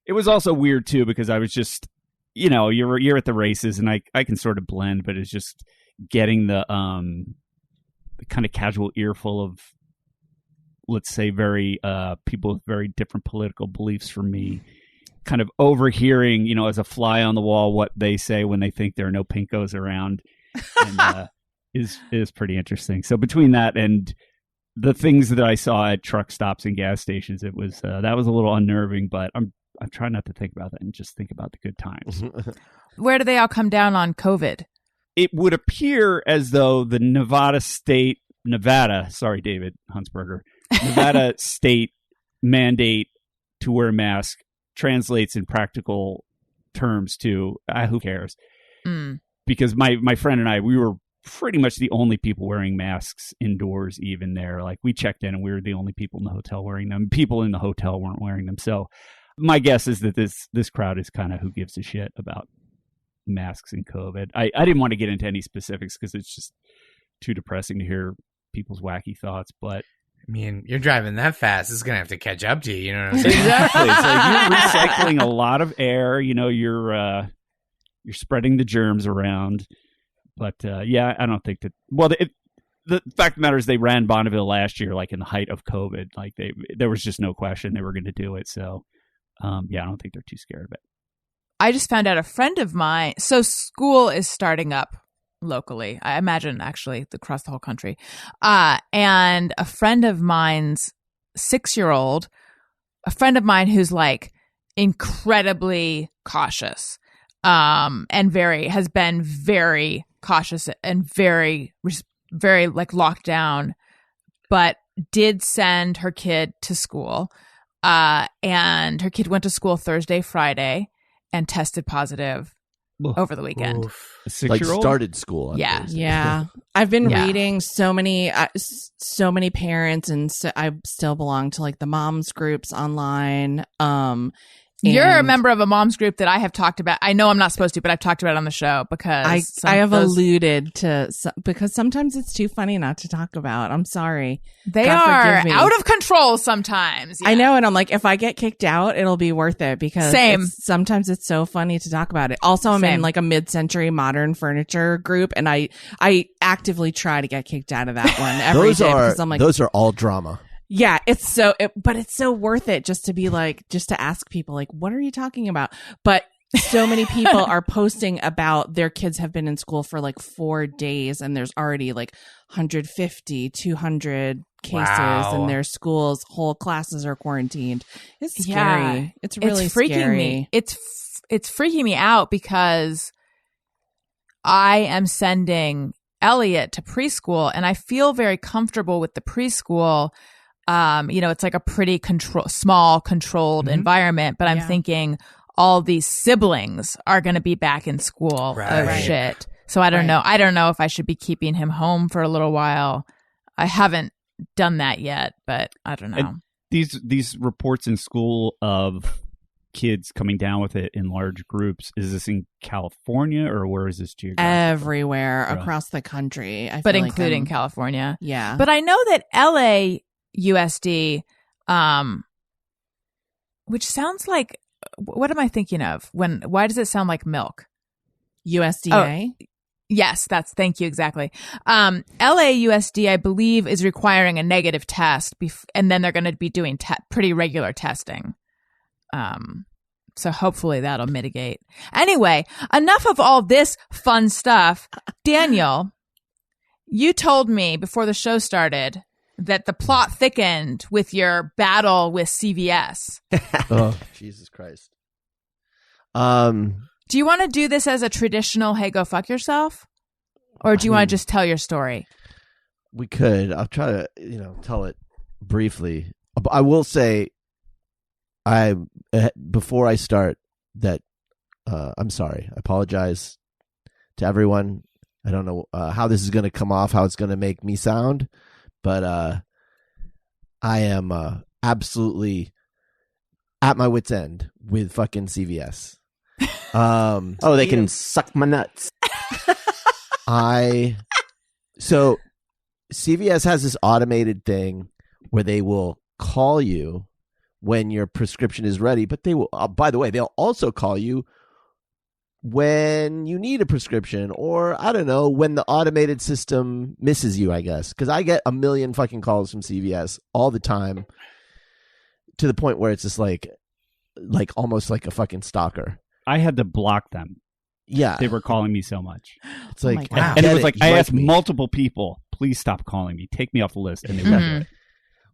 it was also weird too, because I was just, you're at the races, and I can sort of blend, but it's just getting the kind of casual earful of, let's say, very people with very different political beliefs from me, kind of overhearing, as a fly on the wall, what they say when they think there are no pinkos around, and is pretty interesting. So between that and the things that I saw at truck stops and gas stations, it was that was a little unnerving, but I'm trying not to think about that and just think about the good times. Where do they all come down on COVID? It would appear as though the Nevada state mandate to wear a mask translates in practical terms to who cares? Because my friend and I, we were pretty much the only people wearing masks indoors, even there. Like, we checked in and we were the only people in the hotel wearing them. People in the hotel weren't wearing them. So my guess is that this crowd is kind of who gives a shit about masks and COVID. I didn't want to get into any specifics because it's just too depressing to hear people's wacky thoughts. But I mean, you're driving that fast, it's going to have to catch up to you. You know what I'm saying? Exactly. It's like you're recycling a lot of air. You're spreading the germs around. But yeah, I don't think that. Well, the fact of the matter is, they ran Bonneville last year, like in the height of COVID. Like there was just no question they were going to do it. So yeah, I don't think they're too scared of it. I just found out a friend of mine. So school is starting up locally. I imagine actually across the whole country. And a friend of mine's 6-year-old, a friend of mine who's like incredibly cautious, and has been very cautious and very like locked down, but did send her kid to school. And her kid went to school Thursday, Friday, and tested positive over the weekend. A 6-year-old? Like started school. Yeah. Yeah. I've been Yeah. reading so many parents, and so I still belong to like the moms groups online. You're a and member of a mom's group that I have talked about. I know I'm not supposed to, but I've talked about it on the show because I have alluded to because sometimes it's too funny not to talk about. I'm sorry. They God are forgive me. out of control sometimes. I Yeah. know, and I'm like, if I get kicked out, it'll be worth it because Same. sometimes it's so funny to talk about it. Also, I'm Same. in like a mid-century modern furniture group, and I actively try to get kicked out of that one every day because I'm like, those are all drama. yeah, but it's so worth it just to be like, just to ask people like, what are you talking about? But so many people are posting about their kids have been in school for like 4 days, and there's already like 150, 200 cases Wow. in their schools. Whole classes are quarantined. It's scary. Yeah. It's really freaking scary. me. It's freaking me out because I am sending Elliot to preschool, and I feel very comfortable with the preschool. It's like a pretty small, controlled environment, but I'm Yeah. thinking all these siblings are going to be back in school. Right. Oh, Right. shit. So I don't Right. know. I don't know if I should be keeping him home for a little while. I haven't done that yet, but I don't know. And these reports in school of kids coming down with it in large groups, is this in California or where is this geographically? Everywhere Right. across the country. I but feel like including I'm- California. Yeah. But I know that LA USD, which sounds like, what am I thinking of? Why does it sound like milk? USDA. Yes, thank you, exactly. LAUSD, I believe, is requiring a negative test, and then they're going to be doing pretty regular testing. So hopefully that'll mitigate. Anyway, enough of all this fun stuff. Daniel, you told me before the show started that the plot thickened with your battle with CVS. Oh, Jesus Christ. Do you want to do this as a traditional, hey, go fuck yourself? Or do you want to just tell your story? We could. I'll try to, tell it briefly. I will say, before I start, that I'm sorry. I apologize to everyone. I don't know how this is going to come off, how it's going to make me sound, but I am absolutely at my wit's end with fucking CVS. They can suck my nuts. So CVS has this automated thing where they will call you when your prescription is ready, but they will, by the way, they'll also call you when you need a prescription, or I don't know, when the automated system misses you, I guess. Because I get a million fucking calls from CVS all the time, to the point where it's just like almost like a fucking stalker. I had to block them. Yeah. They were calling me so much. It's like, wow. And it was like, I asked me. multiple people, please stop calling me. Take me off the list. And they wouldn't.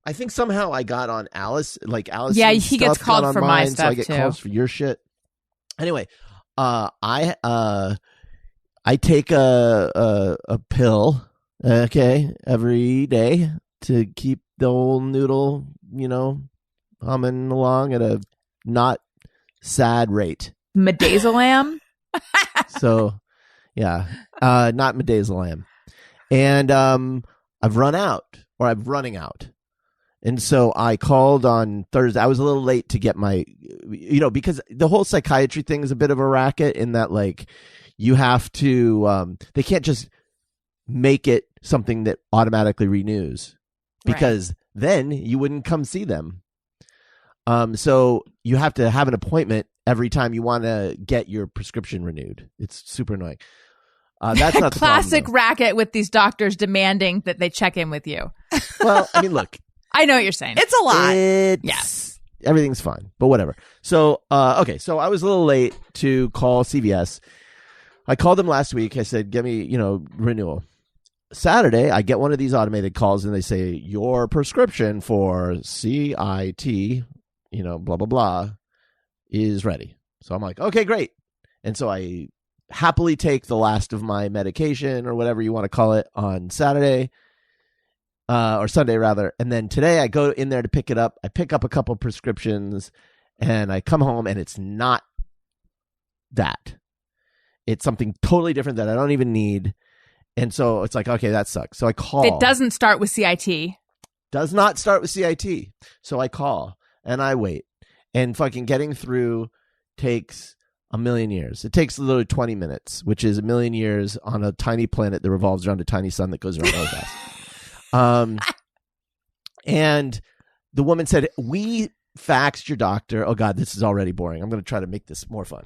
I think somehow I got on Alice. Yeah, he gets called for my stuff, so I get too. calls for your shit. Anyway, I take a pill, every day to keep the old noodle, humming along at a not sad rate. Midazolam? So, yeah, not midazolam. And I'm running out. And so I called on Thursday. I was a little late to get my, because the whole psychiatry thing is a bit of a racket in that, like, you have to, they can't just make it something that automatically renews, because then you wouldn't come see them. So you have to have an appointment every time you want to get your prescription renewed. It's super annoying. That's not the classic problem, racket with these doctors demanding that they check in with you. Well, I mean, look. I know what you're saying. It's a lot. Yes. Everything's fine, but whatever. So, so I was a little late to call CVS. I called them last week. I said, get me, renewal. Saturday, I get one of these automated calls and they say, your prescription for CIT, blah, blah, blah, is ready. So I'm like, okay, great. And so I happily take the last of my medication, or whatever you want to call it, on Saturday. Or Sunday rather. And then today I go in there to pick it up. I pick up a couple prescriptions and I come home and it's not that. It's something totally different that I don't even need. And so it's like, okay, that sucks. So I call. It doesn't start with CIT. Does not start with CIT. So I call and I wait. And fucking getting through takes a million years. It takes literally 20 minutes, which is a million years on a tiny planet that revolves around a tiny sun that goes around really fast. And the woman said, we faxed your doctor. Oh God, this is already boring. I'm going to try to make this more fun.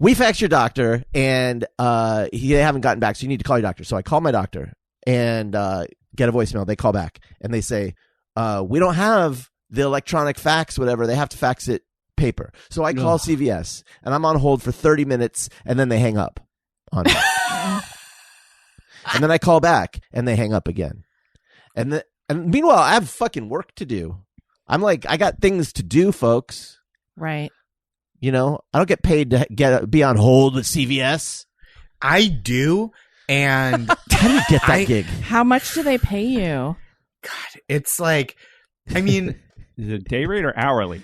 We faxed your doctor and, they haven't gotten back. So you need to call your doctor. So I call my doctor and, get a voicemail. They call back and they say, we don't have the electronic fax, whatever. They have to fax it paper. So I call CVS and I'm on hold for 30 minutes and then they hang up on me. And then I call back and they hang up again. And meanwhile, I have fucking work to do. I'm like, I got things to do, folks. Right. I don't get paid to be on hold with CVS. I do. And how do you get that gig? How much do they pay you? God, it's like, I mean, Is it day rate or hourly?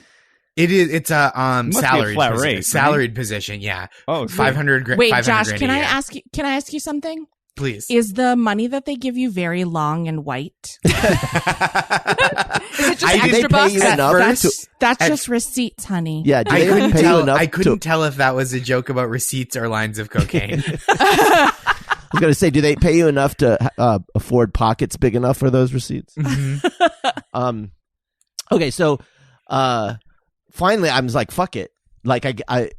it is. It's a Must be a salaried flat position, rate, right? salaried position. Yeah. Oh, 500 grand. Wait, 500 Josh, grand can a I year. ask you? Can I ask you something? Please. Is the money that they give you very long and white? Is it just I extra did they pay bucks? you enough first, That's at- just receipts, honey. Yeah, do I they couldn't pay you tell. enough I couldn't to, tell if that was a joke about receipts or lines of cocaine. I was going to say, do they pay you enough to afford pockets big enough for those receipts? Okay, so finally I was like, fuck it. Like I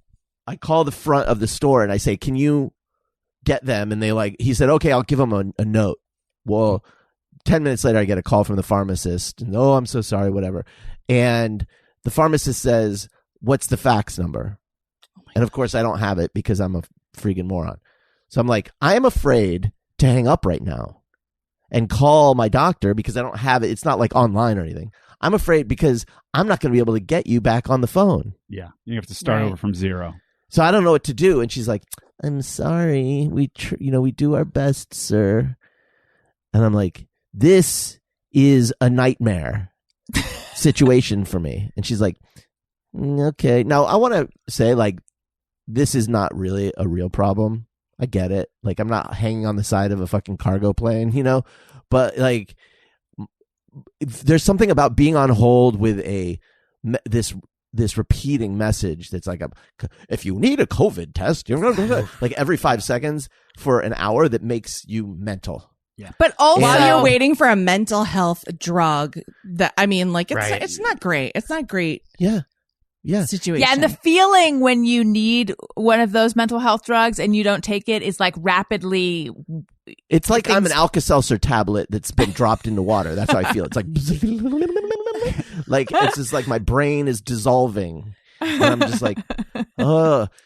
call the front of the store and I say, can you get them, and he said, okay, I'll give them a note. Well, 10 minutes later, I get a call from the pharmacist. And, oh, I'm so sorry, whatever. And the pharmacist says, what's the fax number? And of course, I don't have it because I'm a freaking moron. So I'm like, I am afraid to hang up right now and call my doctor because I don't have it. It's not like online or anything. I'm afraid because I'm not going to be able to get you back on the phone. Yeah. You have to start over from zero. So I don't know what to do. And she's like, I'm sorry. We do our best, sir. And I'm like, this is a nightmare situation for me. And she's like, okay. Now I want to say, like, this is not really a real problem. I get it. Like, I'm not hanging on the side of a fucking cargo plane, but like, there's something about being on hold with this repeating message that's like, if you need a COVID test, like every 5 seconds for an hour, that makes you mental. Yeah. But also, while you're waiting for a mental health drug, it's not great. It's not great. Yeah. Yeah. Situation. Yeah, and the feeling when you need one of those mental health drugs and you don't take it is like rapidly. It's like I'm an Alka-Seltzer tablet that's been dropped into water. That's how I feel. It's like, it's just like my brain is dissolving. And I'm just like,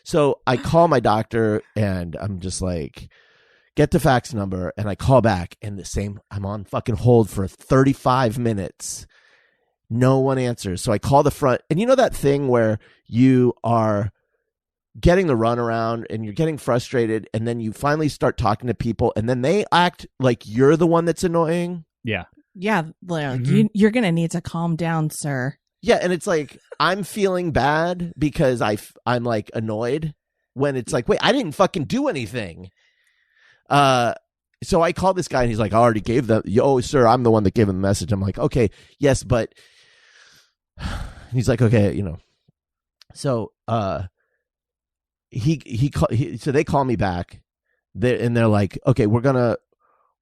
So I call my doctor and I'm just like, get the fax number. And I call back and I'm on fucking hold for 35 minutes. No one answers. So I call the front. And you know that thing where you are getting the runaround and you're getting frustrated and then you finally start talking to people and then they act like you're the one that's annoying? Yeah. Yeah. You're going to need to calm down, sir. Yeah. And it's like, I'm feeling bad because I'm like annoyed when it's like, wait, I didn't fucking do anything. So I called this guy and he's like, I already gave them. Oh, sir, I'm the one that gave him the message. I'm like, okay, yes, but he's like, okay, So so they call me back, and they're like, okay, we're gonna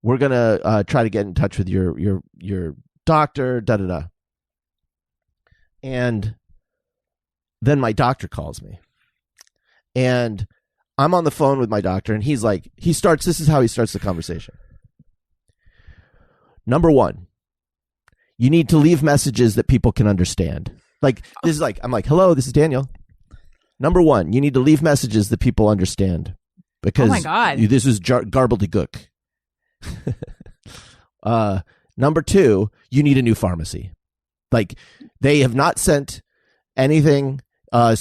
try to get in touch with your doctor, da da da. And then my doctor calls me, and I'm on the phone with my doctor, and he's like, this is how he starts the conversation. Number one, you need to leave messages that people can understand. Like, this is like, I'm like, hello, this is Daniel. Number one, you need to leave messages that people understand. Because oh my God. This is garbledy-gook. Number two, you need a new pharmacy. Like, they have not sent anything. And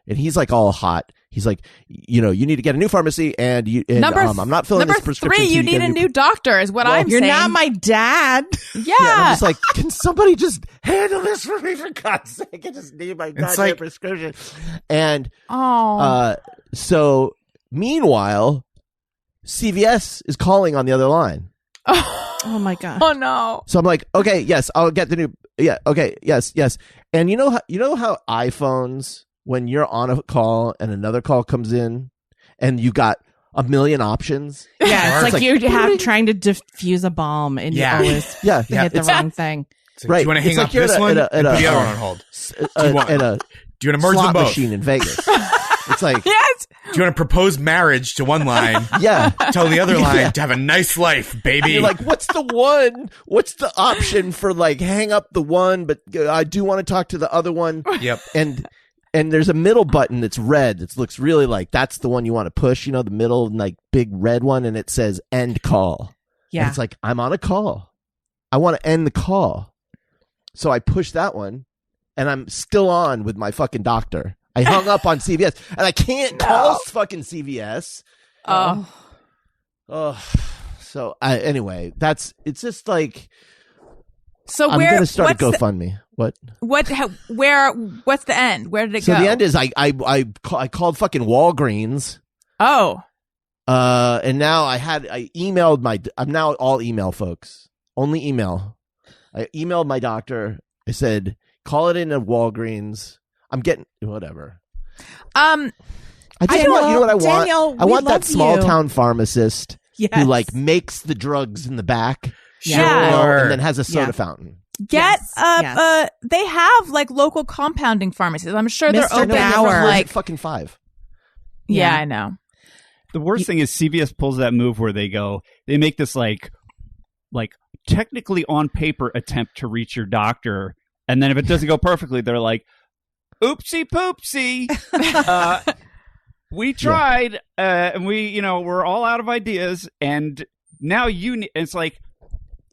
he's like all hot. He's like, you need to get a new pharmacy, and I'm not filling this prescription. Number 3, you need a new doctor, is what I'm you're saying. You're not my dad. Yeah. I'm just like, can somebody just handle this for me, for God's sake? I just need my goddamn prescription. And so meanwhile, CVS is calling on the other line. Oh my God. Oh no. So I'm like, okay, yes, I'll get the new. Yeah, okay, yes. And you know how iPhones, when you're on a call and another call comes in and you got a million options. Yeah, it's like you're trying to diffuse a bomb and you always hit the wrong thing. Right. Do you want to hang up this one and put the other one on hold? Do you want to merge them both? Machine in Vegas. It's like, yes. Do you want to propose marriage to one line? Yeah. Tell the other line to have a nice life, baby. And you're like, what's the option for like hang up the one, but I do want to talk to the other one. Yep. And there's a middle button that's red that looks really like that's the one you want to push, the middle like big red one, and it says end call. Yeah. And it's like, I'm on a call. I want to end the call. So I push that one and I'm still on with my fucking doctor. I hung up on CVS and I can't call fucking CVS. So anyway, it's just like, so I'm going to start a GoFundMe. What? What's the end? Where did it go? So the end is I called fucking Walgreens. Oh. And now I emailed I'm now all email, folks. Only email. I emailed my doctor. I said, call it in at Walgreens. I'm getting whatever. You know what I want? Daniel, I want that small you. town pharmacist who like makes the drugs in the back. Sure. And then has a soda fountain. They have like local compounding pharmacies. I'm sure they're open from like fucking 5. Yeah, I know. The worst thing is CVS pulls that move where they make this like technically on paper attempt to reach your doctor, and then if it doesn't go perfectly, they're like, "Oopsie poopsie, we tried, and we're all out of ideas, and now it's like."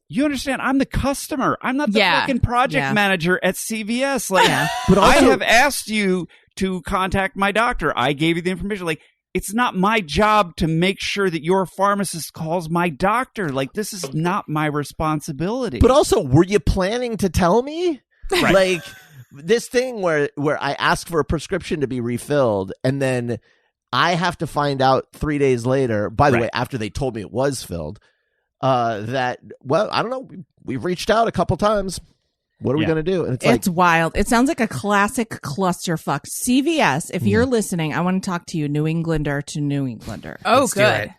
You understand? I'm the customer. I'm not the fucking project manager at CVS. Like, But also, I have asked you to contact my doctor. I gave you the information. Like, it's not my job to make sure that your pharmacist calls my doctor. Like, this is not my responsibility. But also, were you planning to tell me? Right. Like this thing where I ask for a prescription to be refilled, and then I have to find out 3 days later. By the way, after they told me it was filled. That, well, I don't know. We've reached out a couple times. What are we going to do? And it's wild. It sounds like a classic clusterfuck. CVS, if you're listening, I want to talk to you, New Englander to New Englander. Oh, Let's do good. it.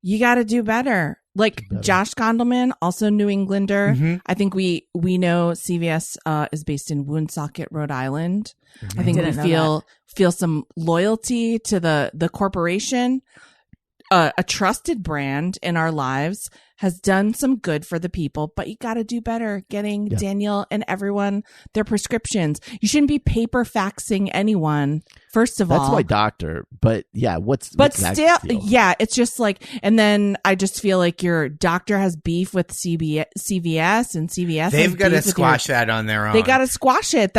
You got to do better. Like Josh Gondelman, also New Englander. Mm-hmm. I think we know CVS is based in Woonsocket, Rhode Island. I think we Didn't know feel some loyalty to the corporation. A trusted brand in our lives has done some good for the people, but you got to do better getting Daniel and everyone their prescriptions. You shouldn't be paper faxing anyone. First of all, that's my doctor. But yeah, what's but that still, deal? yeah, it's just like, and then I just feel like your doctor has beef with CVS, and CVS. They've has got to beef with squash that on their own. They got to squash it.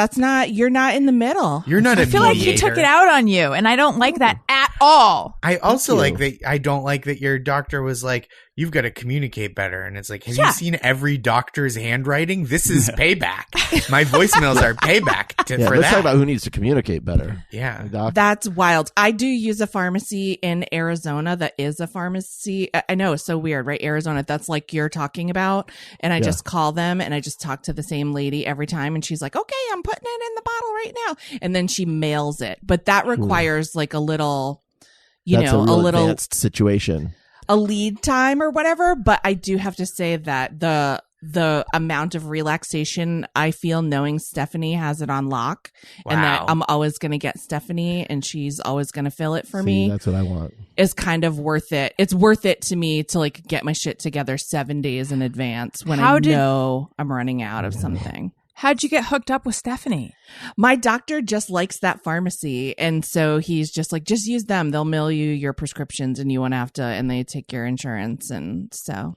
You're not in the middle. You're not a I feel like he took it out on you, and I don't like that at all. I also like that. I don't like that your doctor was like, "You've got to communicate better," and it's like, have you seen every doctor's handwriting? This is payback. My voicemails are payback for let's that. talk about who needs to communicate better. Yeah. That's wild. I do use a pharmacy in Arizona that is a pharmacy. I know, it's so weird, right? Arizona, that's like you're talking about. And I just call them and I just talk to the same lady every time. And she's like, okay, I'm putting it in the bottle right now. And then she mails it. But that requires like a little, That's a real little advanced situation. a lead time or whatever. But I do have to say that the amount of relaxation I feel knowing Stephanie has it on lock and that I'm always going to get Stephanie and she's always going to fill it for me That's what I want. is kind of worth it. It's worth it to me to like get my shit together 7 days in advance when I know I'm running out of something. How'd you get hooked up with Stephanie? My doctor just likes that pharmacy. And so he's just like, just use them. They'll mail you your prescriptions and you won't have to, and they take your insurance. And so,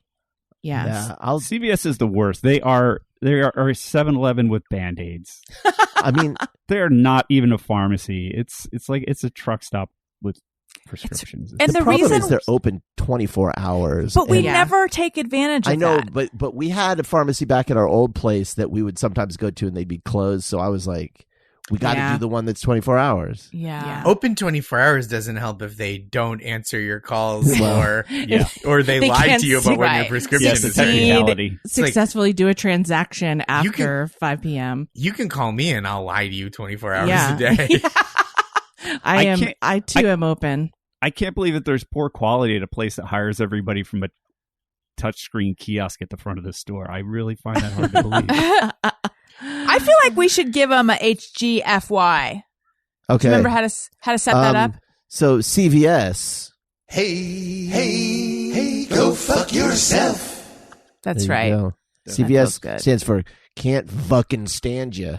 Yeah, CVS is the worst. They are a 7-Eleven with Band-Aids. I mean, They're not even a pharmacy. It's like it's a truck stop with prescriptions. And the the problem reason is they're open 24 hours. But we and never take advantage of I know, that. but we had a pharmacy back at our old place that we would sometimes go to, and they'd be closed. So I was like, we got to do the one that's 24 hours. Yeah. Open 24 hours doesn't help if they don't answer your calls or they They lied can't to you about when your right. prescription Yes, is it's a ready. technicality. Successfully do a transaction You can- after 5 p.m. You can call me and I'll lie to you 24 hours Yeah. a day. I too am open. I can't believe that there's poor quality at a place that hires everybody from a touchscreen kiosk at the front of the store. I really find that hard to believe. I feel like we should give them a HGFY. Okay. Do you remember how to set that up? So CVS. Hey, go fuck yourself. That's There you right. go. feels CVS good. stands for can't fucking stand you.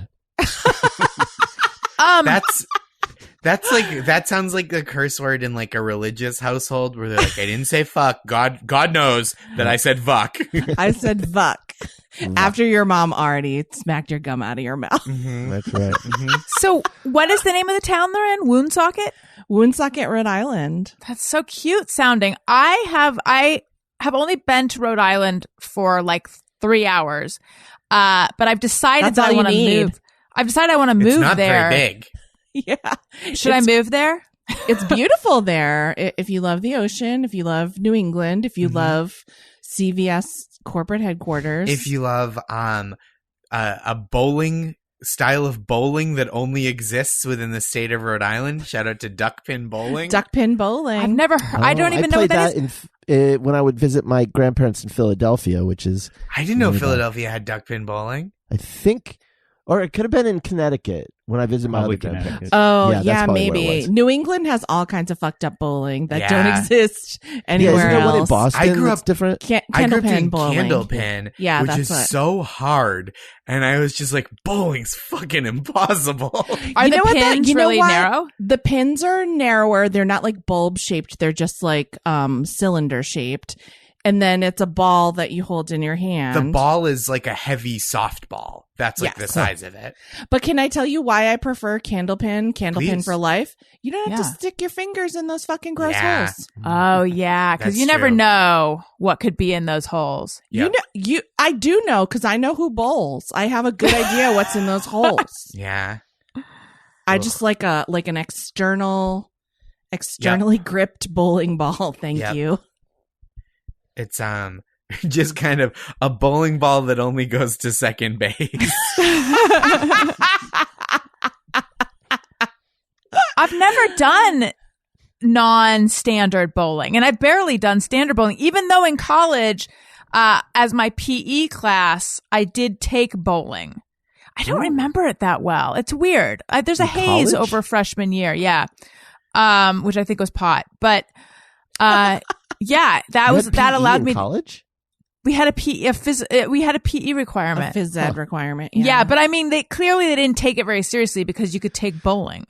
That's like that sounds like a curse word in like a religious household where they're like, I didn't say fuck. God knows that I said fuck. I said "vuck" after your mom already smacked your gum out of your mouth. That's right. So, what is the name of the town they're in? Woonsocket? Woonsocket, Rhode Island. That's so cute sounding. I have only been to Rhode Island for like 3 hours, but I've decided That's that all I you want to need. move. I've decided I want to It's move not there. very big. Yeah, Should I move there? It's beautiful there. If you love the ocean, if you love New England, if you love CVS corporate headquarters, If you love a bowling style of bowling that only exists within the state of Rhode Island, shout out to Duckpin Bowling. Duckpin bowling. I've never heard. I don't even know played what that is. in when I would visit my grandparents in Philadelphia, which is I didn't know Philadelphia had Duckpin Bowling. I think Or it could have been in Connecticut when I visited my Probably other grandparents. Connecticut. Oh, Yeah, that's yeah, probably where it maybe. was. New England has all kinds of fucked up bowling that Yeah. don't exist Yeah, anywhere isn't there one in else. Boston I grew that's up- different? I grew up Candlepin doing bowling. Candlepin, Yeah, which that's is what. so hard. And I was just like, bowling's fucking impossible. Are You the know what, pins you know really what? narrow? The pins are narrower. They're not like bulb shaped. They're just like cylinder shaped. And then it's a ball that you hold in your hand. The ball is like a heavy softball. That's like Yes. the size of it. But can I tell you why I prefer Candlepin Please. for life? You don't have to Yeah. stick your fingers in those fucking gross Yeah. holes. Oh yeah, because That's you never true. know what could be in those holes. Yep. I do know because I know who bowls. I have a good idea what's in those holes. Yeah. I just like an externally gripped bowling ball. Thank Yep. you. It's just kind of a bowling ball that only goes to second base. I've never done non-standard bowling, and I've barely done standard bowling, even though in college, as my PE class, I did take bowling. I don't remember it that well. It's weird. There's a In haze college? over freshman year. Yeah. Which I think was pot, but, yeah, that You was, had that PE allowed in me, college? we had a PE, we had a PE A requirement. phys ed requirement. Yeah, but I mean, they didn't take it very seriously because you could take bowling.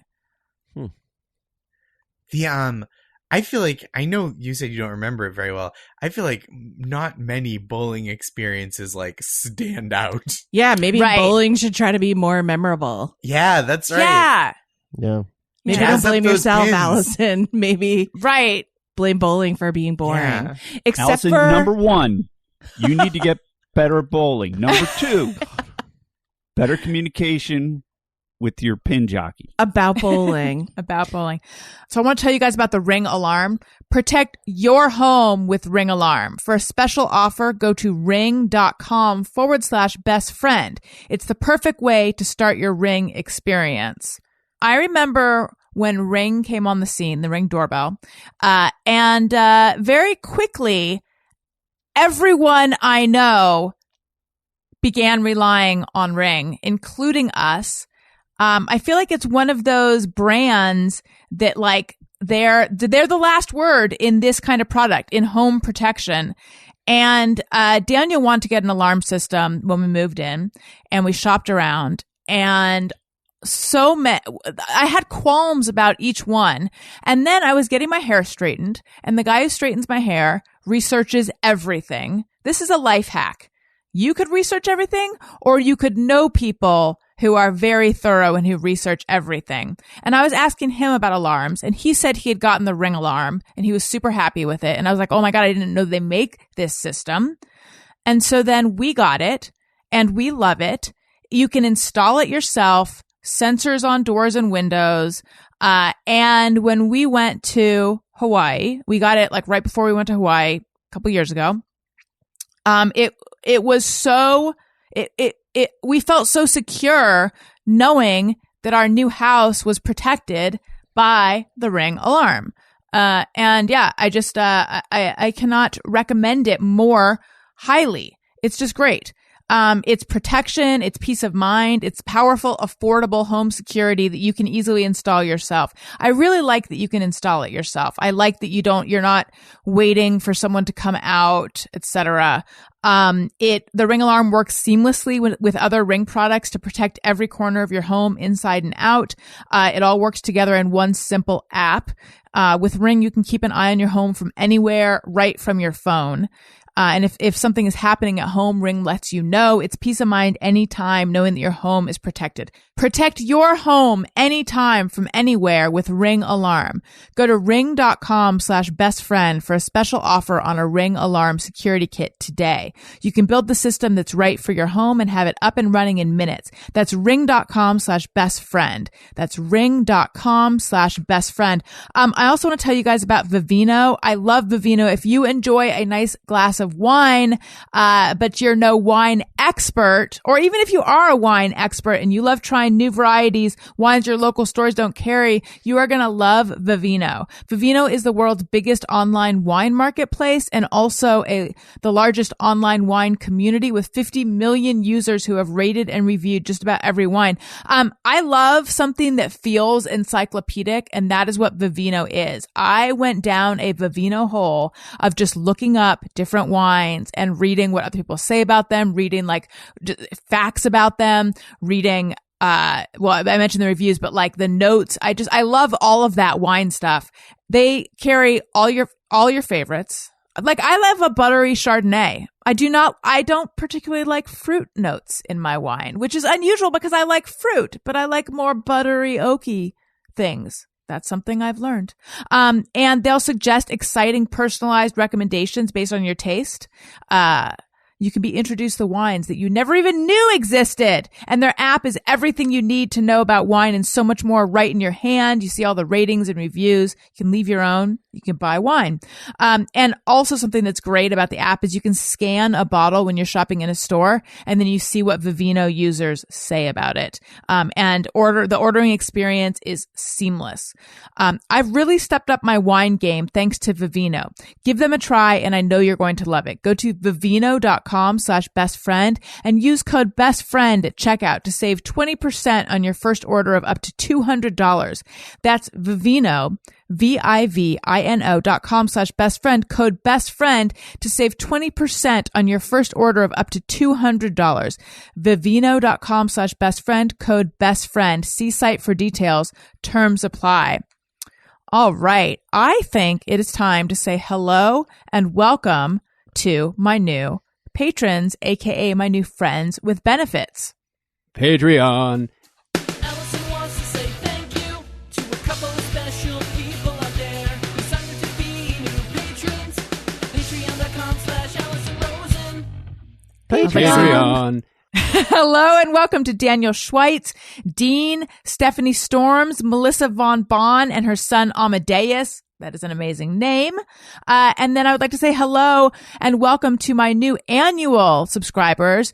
I feel like, I know you said you don't remember it very well. I feel like not many bowling experiences like stand out. Yeah, maybe Right. bowling should try to be more memorable. Yeah, that's right. Yeah. Yeah. Maybe Yeah. don't Jazz up blame those yourself, pins. Allison. Maybe Right. blame bowling for being boring. Yeah. Except Allison, for number one, you need to get better at bowling. Number two, better communication with your pin jockey. about bowling. About bowling. So I want to tell you guys about the Ring Alarm. Protect your home with Ring Alarm. For a special offer, go to ring.com/best friend. It's the perfect way to start your Ring experience. I remember when Ring came on the scene, the Ring doorbell, and very quickly, everyone I know began relying on Ring, including us. I feel like it's one of those brands that like they're the last word in this kind of product, in home protection. And Daniel wanted to get an alarm system when we moved in, and we shopped around, and I had qualms about each one. And then I was getting my hair straightened, and the guy who straightens my hair researches everything. This is a life hack. You could research everything, or you could know people who are very thorough and who research everything. And I was asking him about alarms, and he said he had gotten the Ring Alarm and he was super happy with it. And I was like, oh my God, I didn't know they make this system. And so then we got it and we love it. You can install it yourself, sensors on doors and windows. And when we went to Hawaii, we got it like right before we went to Hawaii a couple years ago. It was so, we felt so secure knowing that our new house was protected by the Ring Alarm. And yeah, I cannot recommend it more highly. It's just great. It's protection, it's peace of mind, it's powerful, affordable home security that you can easily install yourself. I really like that you can install it yourself. I like that you're not waiting for someone to come out, etc. The Ring Alarm works seamlessly with other Ring products to protect every corner of your home inside and out. It all works together in one simple app. With Ring, you can keep an eye on your home from anywhere, right from your phone. And if something is happening at home, Ring lets you know. It's peace of mind anytime, knowing that your home is protected. Protect your home anytime from anywhere with Ring Alarm. Go to ring.com/bestfriend for a special offer on a Ring Alarm security kit today. You can build the system that's right for your home and have it up and running in minutes. That's ring.com/bestfriend. That's ring.com/bestfriend. I also want to tell you guys about Vivino. I love Vivino. If you enjoy a nice glass of of wine, but you're no wine expert, or even if you are a wine expert and you love trying new varieties, wines your local stores don't carry, you are going to love Vivino. Vivino is the world's biggest online wine marketplace and also the largest online wine community with 50 million users who have rated and reviewed just about every wine. I love something that feels encyclopedic, and that is what Vivino is. I went down a Vivino hole of just looking up different wines and reading what other people say about them, reading like facts about them, reading well, I mentioned the reviews, but like the notes. I love all of that wine stuff. They carry all your favorites. Like I love a buttery Chardonnay. I don't particularly like fruit notes in my wine, which is unusual because I like fruit, but I like more buttery, oaky things. That's something I've learned. And they'll suggest exciting personalized recommendations based on your taste. You can be introduced to wines that you never even knew existed. And their app is everything you need to know about wine and so much more right in your hand. You see all the ratings and reviews. You can leave your own. You can buy wine. And also something that's great about the app is you can scan a bottle when you're shopping in a store, and then you see what Vivino users say about it. And the ordering experience is seamless. I've really stepped up my wine game thanks to Vivino. Give them a try, and I know you're going to love it. Go to vivino.com/bestfriend and use code bestfriend at checkout to save 20% on your first order of up to $200. That's Vivino, vivino.com/bestfriend, code bestfriend to save 20% on your first order of up to $200. Vivino.com/bestfriend, code bestfriend. See site for details. Terms apply. All right. I think it is time to say hello and welcome to my new patrons, aka my new friends with benefits. Patreon. Allison wants to say thank you to a couple of special people out there who signed up to be new patrons. Patreon.com/AllisonRosen. Patreon. Hello and welcome to Daniel Schweitz, Dean, Stephanie Storms, Melissa Von Bon, and her son Amadeus. That is an amazing name. And then I would like to say hello and welcome to my new annual subscribers,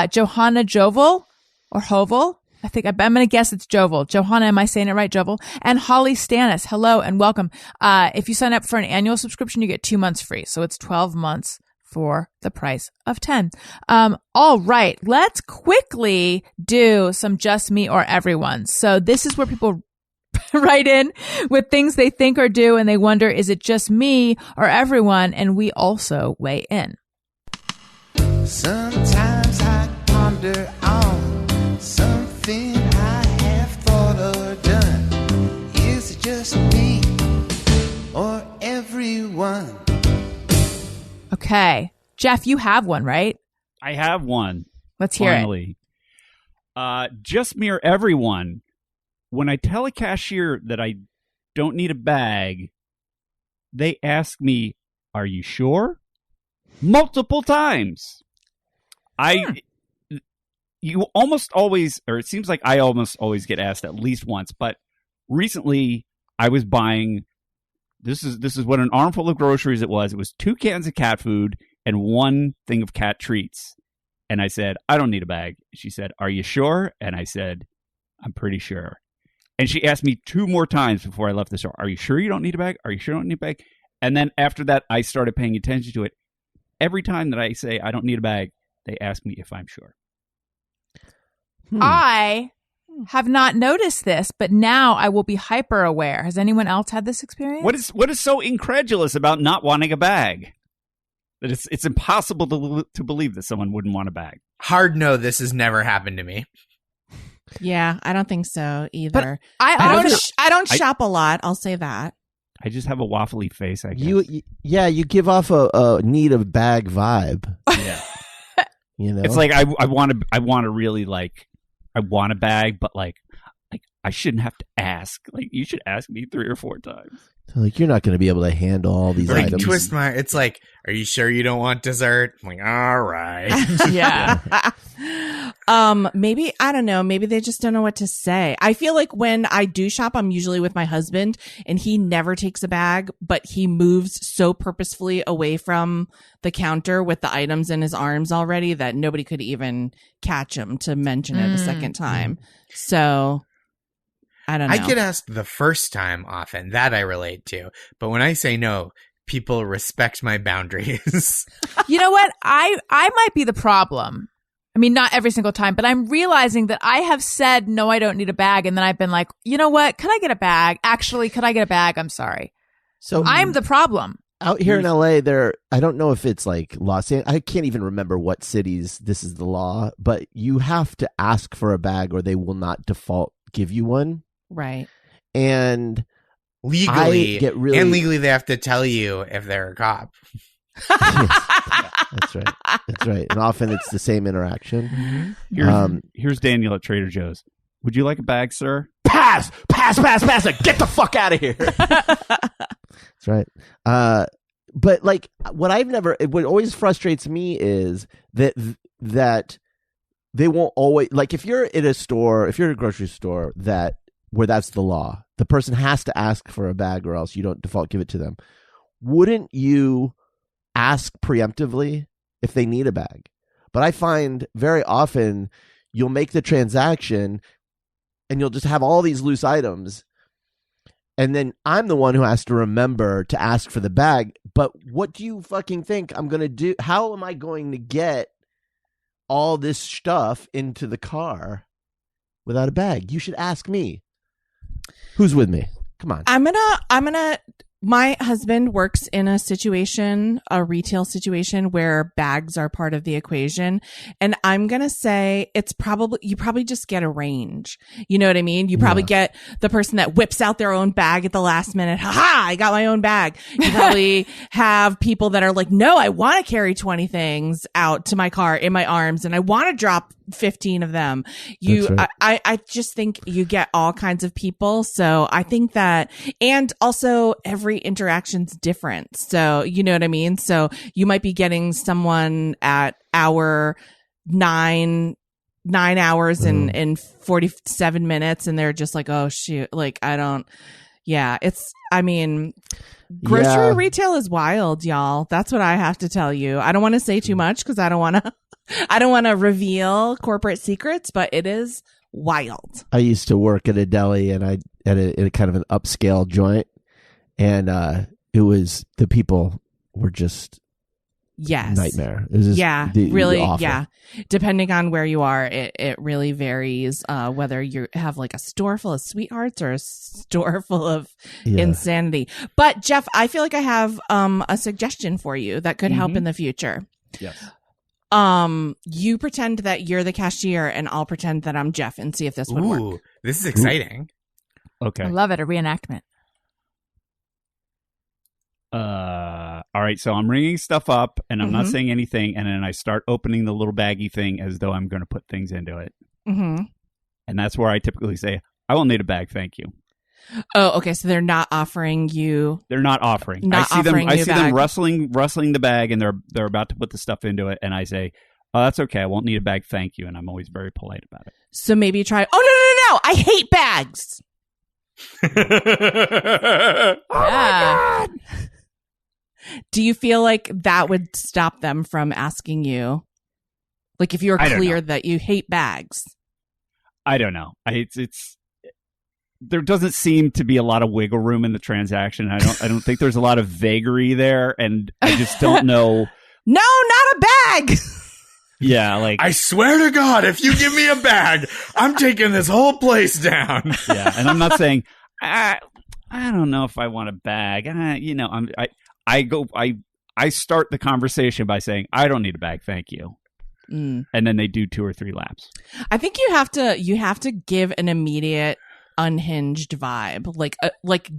Johanna Jovel or Hovel. I'm going to guess it's Jovel. Johanna, am I saying it right, Jovel? And Holly Stannis. Hello and welcome. If you sign up for an annual subscription, you get 2 months free. So it's 12 months for the price of 10. All right. Let's quickly do some just me or everyone. So this is where people write in with things they think or do, and they wonder, is it just me or everyone? And we also weigh in. Sometimes I ponder on something I have thought or done. Is it just me or everyone? Okay. Jeff, you have one, right? I have one. Let's hear finally. Just me or everyone. When I tell a cashier that I don't need a bag, they ask me, "Are you sure?" Multiple times. You almost always, or it seems like I almost always get asked at least once, but recently I was buying, this is what an armful of groceries it was. It was 2 cans of cat food and 1 thing of cat treats. And I said, "I don't need a bag." She said, "Are you sure?" And I said, "I'm pretty sure." And she asked me 2 more times before I left the store, "Are you sure you don't need a bag? Are you sure you don't need a bag?" And then after that, I started paying attention to it. Every time that I say I don't need a bag, they ask me if I'm sure. I have not noticed this, but now I will be hyper aware. Has anyone else had this experience? What is so incredulous about not wanting a bag? That it's impossible to believe that someone wouldn't want a bag. Hard no, this has never happened to me. Yeah, I don't think so either. But I don't shop a lot. I'll say that. I just have a waffly face, I guess. You give off a need of bag vibe. Yeah. You know, it's like I want to really like, I want a bag, but like I shouldn't have to ask. Like, you should ask me 3 or 4 times. like you're not going to be able to handle all these Like, items. twist my. It's like, are you sure you don't want dessert? I'm like, all right. Yeah. Maybe, I don't know. Maybe they just don't know what to say. I feel like when I do shop, I'm usually with my husband and he never takes a bag, but he moves so purposefully away from the counter with the items in his arms already that nobody could even catch him to mention it a second time. So I don't know. I get asked the first time often. That I relate to. But when I say no, people respect my boundaries. You know what? I might be the problem. I mean, not every single time, but I'm realizing that I have said, no, I don't need a bag. And then I've been like, you know what? Could I get a bag? Actually, could I get a bag? I'm sorry. So I'm the problem. out here in LA, I don't know if it's like Los Angeles. I can't even remember what cities this is the law, but you have to ask for a bag or they will not default give you one. Right. And Legally, I get really... and legally, they have to tell you if they're a cop. That's right. That's right. And often it's the same interaction. Here's Daniel at Trader Joe's. Would you like a bag, sir? Pass. Get the fuck out of here. That's right. But like what always frustrates me is that they won't always, like if you're in a store, if you're in a grocery store where that's the law, the person has to ask for a bag or else you don't default give it to them. Wouldn't you ask preemptively if they need a bag? But I find very often you'll make the transaction and you'll just have all these loose items. And then I'm the one who has to remember to ask for the bag. But what do you fucking think I'm going to do? How am I going to get all this stuff into the car without a bag? You should ask me. Who's with me? Come on. My husband works in a retail situation where bags are part of the equation. And I'm going to say you probably just get a range. You know what I mean? You probably get the person that whips out their own bag at the last minute. Ha ha, I got my own bag. You probably have people that are like, no, I want to carry 20 things out to my car in my arms and I want to drop 15 of them. Right. I just think you get all kinds of people. So I think that, and also every interaction's different. So you know what I mean? So you might be getting someone at hour 9 hours and 47 minutes and they're just like, oh shoot, like grocery retail is wild, y'all. That's what I have to tell you. I don't want to say too much because I don't want to reveal corporate secrets, but it is wild. I used to work at a deli and at a kind of an upscale joint. And the people were just nightmare. It was just really awful. Yeah. Depending on where you are, it really varies whether you have like a store full of sweethearts or a store full of insanity. But Jeff, I feel like I have a suggestion for you that could help in the future. Yes. You pretend that you're the cashier and I'll pretend that I'm Jeff and see if this would work. This is exciting. Okay. I love it. A reenactment. All right, so I'm ringing stuff up and I'm not saying anything, and then I start opening the little baggy thing as though I'm going to put things into it. And that's where I typically say, I won't need a bag, thank you. Oh, okay, so they're not offering you. They're not offering. I see them rustling the bag, and they're about to put the stuff into it, and I say, oh, that's okay, I won't need a bag, thank you, and I'm always very polite about it. So maybe try, oh, no, I hate bags. Oh my God. Do you feel like that would stop them from asking you? Like if you're clear that you hate bags? I don't know. There doesn't seem to be a lot of wiggle room in the transaction. I don't think there's a lot of vagary there, and I just don't know. No, not a bag. Yeah, like I swear to God, if you give me a bag, I'm taking this whole place down. Yeah, and I'm not saying I don't know if I want a bag. I start the conversation by saying I don't need a bag, thank you. And then they do 2 or 3 laps. I think you have to give an immediate unhinged vibe, like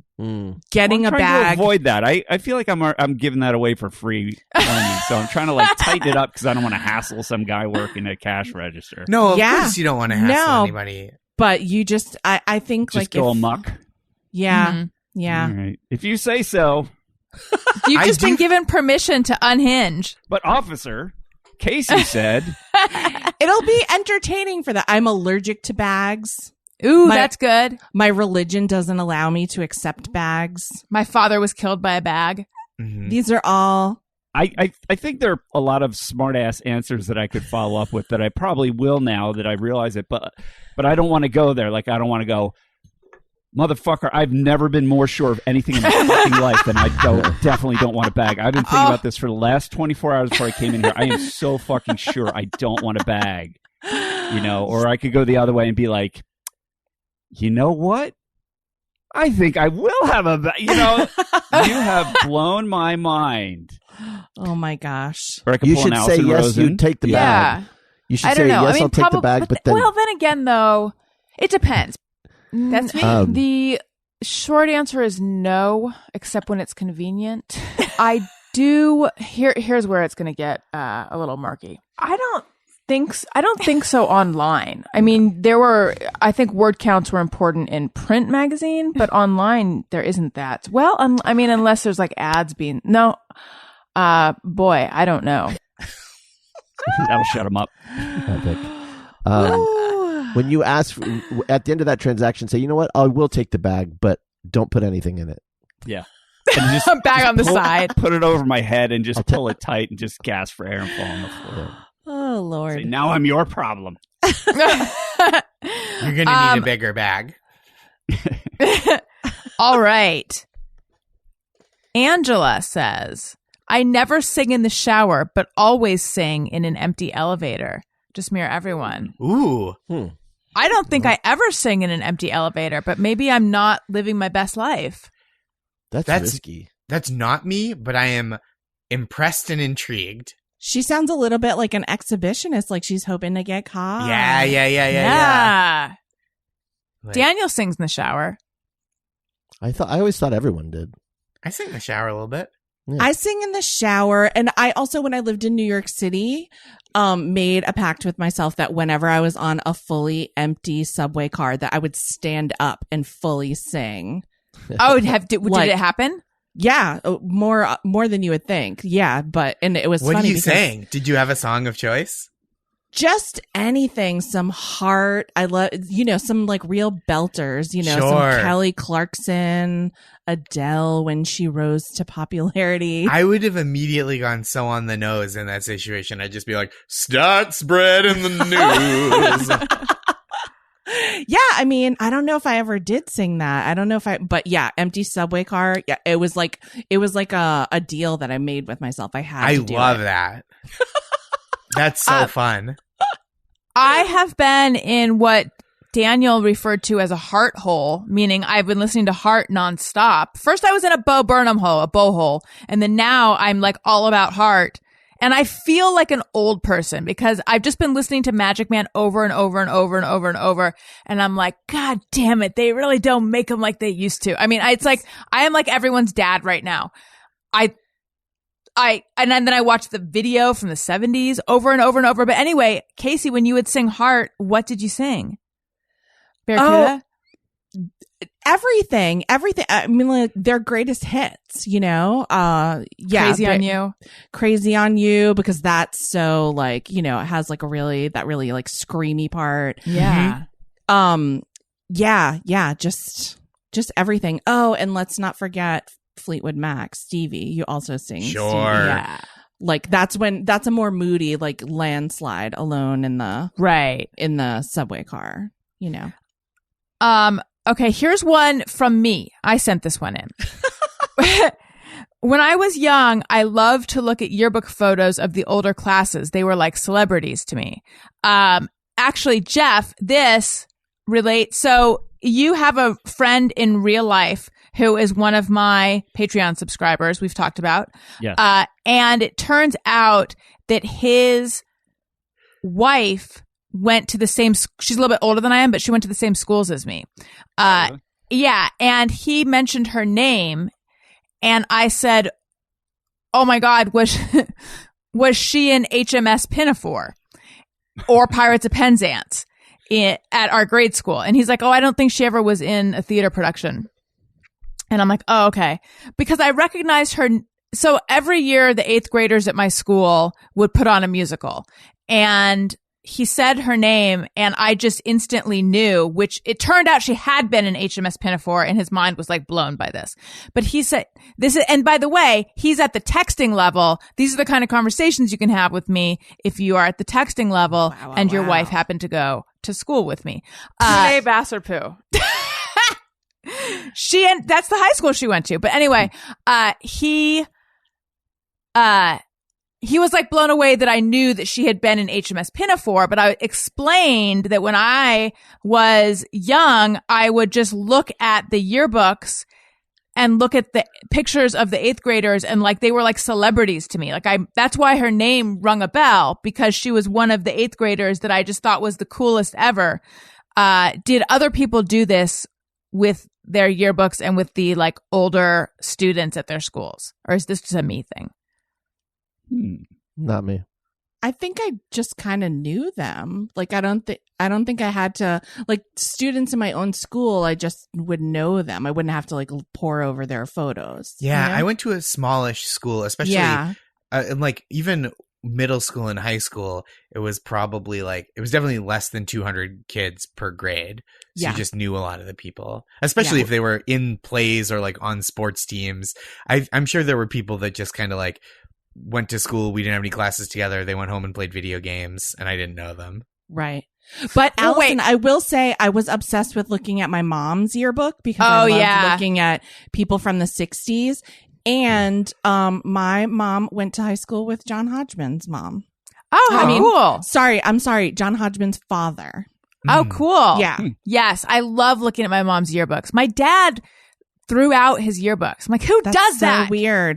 getting a bag. To avoid that. I feel like I'm giving that away for free only, so I'm trying to like tighten it up because I don't want to hassle some guy working at a cash register. No, of course you don't want to hassle anybody. But you just, I think just like go amok. Yeah, yeah. All right. If you say so. You've just been given permission to unhinge. But officer, Caissie said, It'll be entertaining for that. I'm allergic to bags. Ooh, My- that's good. My religion doesn't allow me to accept bags. My father was killed by a bag. Mhm. These are all. I think there are a lot of smart ass answers that I could follow up with that I probably will now that I realize it, but I don't want to go there. Like, I don't want to go, motherfucker, I've never been more sure of anything in my fucking life than definitely don't want a bag. I've been thinking about this for the last 24 hours before I came in here. I am so fucking sure I don't want a bag, or I could go the other way and be like, you know what? I think I will have a bag. You have blown my mind. Oh my gosh. Or I could You pull should an say Allison yes, Rosen. you take the bag. Yeah. You should I say don't know. yes, I mean, I'll take the bag, but then well, then again, though, it depends. That's the short answer is no, except when it's convenient. I do. Here's where it's going to get a little murky. I don't think so online. I mean, I think word counts were important in print magazine, but online there isn't that. Well, I mean, unless there's like ads being boy, I don't know. That'll shut him up. Epic. When you ask at the end of that transaction, say, you know what, I will take the bag, but don't put anything in it. Yeah. And just Bag on the side. Put it over my head and just pull it tight and just gasp for air and fall on the floor. Oh, Lord. Say, now I'm your problem. You're going to need a bigger bag. All right. Angela says, I never sing in the shower, but always sing in an empty elevator. Just mirror everyone. Ooh. I don't think I ever sing in an empty elevator, but maybe I'm not living my best life. That's risky. That's not me, but I am impressed and intrigued. She sounds a little bit like an exhibitionist, like she's hoping to get caught. Yeah. Like, Daniel sings in the shower. I always thought everyone did. I sing in the shower a little bit. Yeah. I sing in the shower, and I also, when I lived in New York City, made a pact with myself that whenever I was on a fully empty subway car, that I would stand up and fully sing. Oh, did it happen? Yeah, more than you would think. Yeah, and it was What funny. are you because saying? Did you have a song of choice? Just anything, some heart. I love, some like real belters, Sure. some Kelly Clarkson, Adele when she rose to popularity. I would have immediately gone so on the nose in that situation. I'd just be like, start spreading the news. Yeah, I mean, I don't know if I ever did sing that. I don't know but yeah, empty subway car. Yeah, it was like a deal that I made with myself. I had to do love it. that. That's so fun. I have been in what Daniel referred to as a heart hole, meaning I've been listening to Heart nonstop. First, I was in a Bo Burnham hole, a bow hole, and then now I'm like all about Heart. And I feel like an old person because I've just been listening to Magic Man over and over and over and over and over. And I'm like, God damn it. They really don't make them like they used to. I mean, it's like, I am like everyone's dad right now. And then I watched the video from the 70s over and over and over. But anyway, Caissie, when you would sing Heart, what did you sing? Barracuda? Everything. I mean, like their greatest hits, yeah. Crazy on You. Crazy on You, because that's so like, it has like that really like screamy part. Yeah. Yeah. Just everything. Oh, and let's not forget Fleetwood Mac, Stevie. You also sing Sure. Stevie. Yeah. Like that's a more moody, like landslide alone in the subway car, Okay, here's one from me. I sent this one in. When I was young, I loved to look at yearbook photos of the older classes. They were like celebrities to me. Actually, Jeff, this relates. So you have a friend in real life who is one of my Patreon subscribers we've talked about. Yes. And it turns out that his wife went to the same, she's a little bit older than I am, but she went to the same schools as me. Yeah. And he mentioned her name and I said, oh my God, was she in HMS Pinafore or Pirates of Penzance at our grade school? And he's like, oh, I don't think she ever was in a theater production. And I'm like, oh, okay. Because I recognized her so every year the 8th graders at my school would put on a musical, and he said her name, and I just instantly knew, which it turned out she had been in HMS Pinafore, and his mind was like blown by this. But he said this is, and by the way, he's at the texting level. These are the kind of conversations you can have with me if you are at the texting level and your wife happened to go to school with me. Renee Basserpoo. That's the high school she went to. But anyway, he was like blown away that I knew that she had been in HMS Pinafore, but I explained that when I was young, I would just look at the yearbooks and look at the pictures of the 8th graders, and like they were like celebrities to me. Like that's why her name rung a bell, because she was one of the 8th graders that I just thought was the coolest ever. Did other people do this with their yearbooks and with the like older students at their schools? Or is this just a me thing? Not me. I think I just kind of knew them. Like I don't think I had to, like, students in my own school, I just would know them. I wouldn't have to like pore over their photos. Yeah, you know? I went to a smallish school, especially and like even middle school and high school, it was probably like, it was definitely less than 200 kids per grade. So you just knew a lot of the people, especially if they were in plays or like on sports teams. I'm sure there were people that just kind of like went to school. We didn't have any classes together. They went home and played video games, and I didn't know them. Right. But Allison, I will say I was obsessed with looking at my mom's yearbook because I loved looking at people from the 60s. And my mom went to high school with John Hodgman's mom. Oh, cool. I'm sorry, John Hodgman's father. Oh, cool. Yeah. Yes, I love looking at my mom's yearbooks. My dad threw out his yearbooks. I'm like, who does that?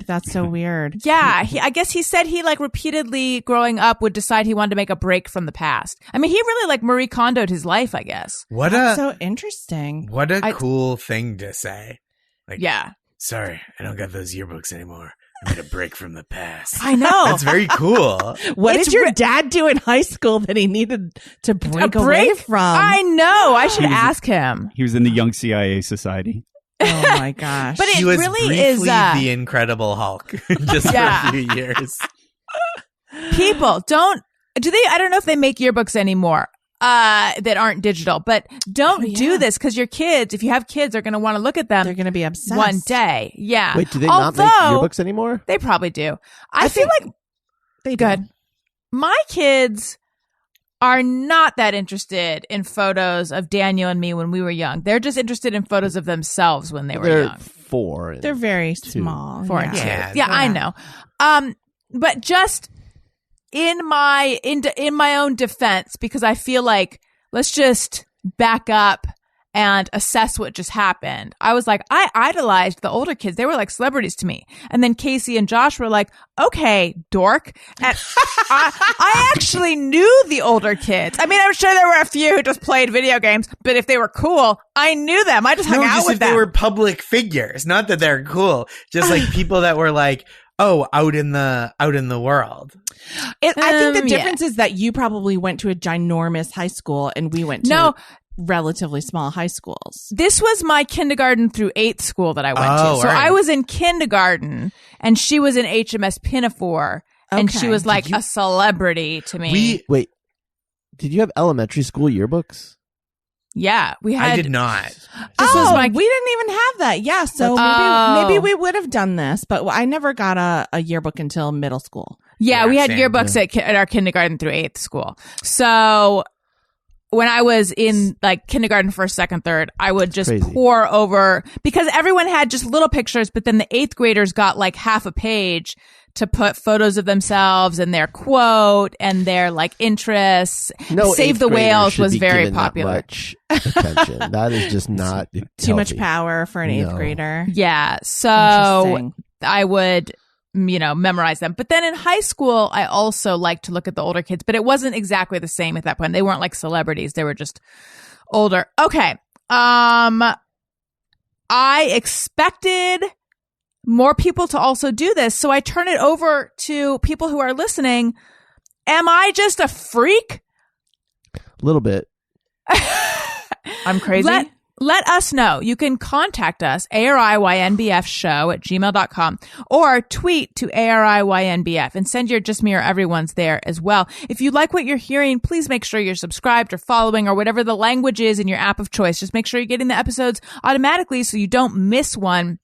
That's so weird. Yeah, I guess he said he like repeatedly growing up would decide he wanted to make a break from the past. I mean, he really like Marie Kondo'd his life, I guess. That's so interesting. What a cool thing to say. Like, yeah. Sorry, I don't got those yearbooks anymore. I made a break from the past. I know. That's very cool. What did your dad do in high school that he needed to break away from? I know. I should ask him. He was in the Young CIA Society. Oh my gosh. But he it was really is the Incredible Hulk just for a few years. People do they, I don't know if they make yearbooks anymore that aren't digital, but don't do this, because your kids, if you have kids, are going to want to look at them. They're going to be obsessed one day. Yeah. Wait, do they not make yearbooks anymore? They probably do. I feel like they do. Good. My kids are not that interested in photos of Daniel and me when we were young. They're just interested in photos of themselves when they were young. 4 and They're very 2. small. 4 and 2. Yeah. Yeah, I know. But just in my own defense, because I feel like, let's just back up and assess what just happened. I was like, I idolized the older kids. They were like celebrities to me. And then Caissie and Josh were like, okay, dork. And I actually knew the older kids. I mean, I'm sure there were a few who just played video games, but if they were cool, I knew them. I just hung out with them. They were public figures, not that they're cool. Just like people that were like, out in the world. I think the difference is that you probably went to a ginormous high school and we went to relatively small high schools. This was my kindergarten through 8th school that I went to. So right. I was in kindergarten and she was in HMS Pinafore, and she was like a celebrity to me. Wait, did you have elementary school yearbooks? Yeah, we had. I did not. We didn't even have that. Yeah, so maybe we would have done this, but I never got a yearbook until middle school. Yeah, we had same. yearbooks at our kindergarten through 8th school. So when I was in like kindergarten, 1st, 2nd, 3rd, I would just pour over, because everyone had just little pictures, but then the 8th graders got like half a page to put photos of themselves and their quote and their like interests. No, Save the Whales was very popular. Much attention. That is just not too much power for an 8th grader. Yeah, so I would memorize them. But then in high school, I also liked to look at the older kids, but it wasn't exactly the same at that point. They weren't like celebrities. They were just older. Okay. I expected more people to also do this, so I turn it over to people who are listening. Am I just a freak? A little bit. I'm crazy. let us know. You can contact us, ARIYNBFshow@gmail.com, or tweet to ARIYNBF and send your just me or everyone's there as well. If you like what you're hearing, please make sure you're subscribed or following or whatever the language is in your app of choice. Just make sure you're getting the episodes automatically so you don't miss one.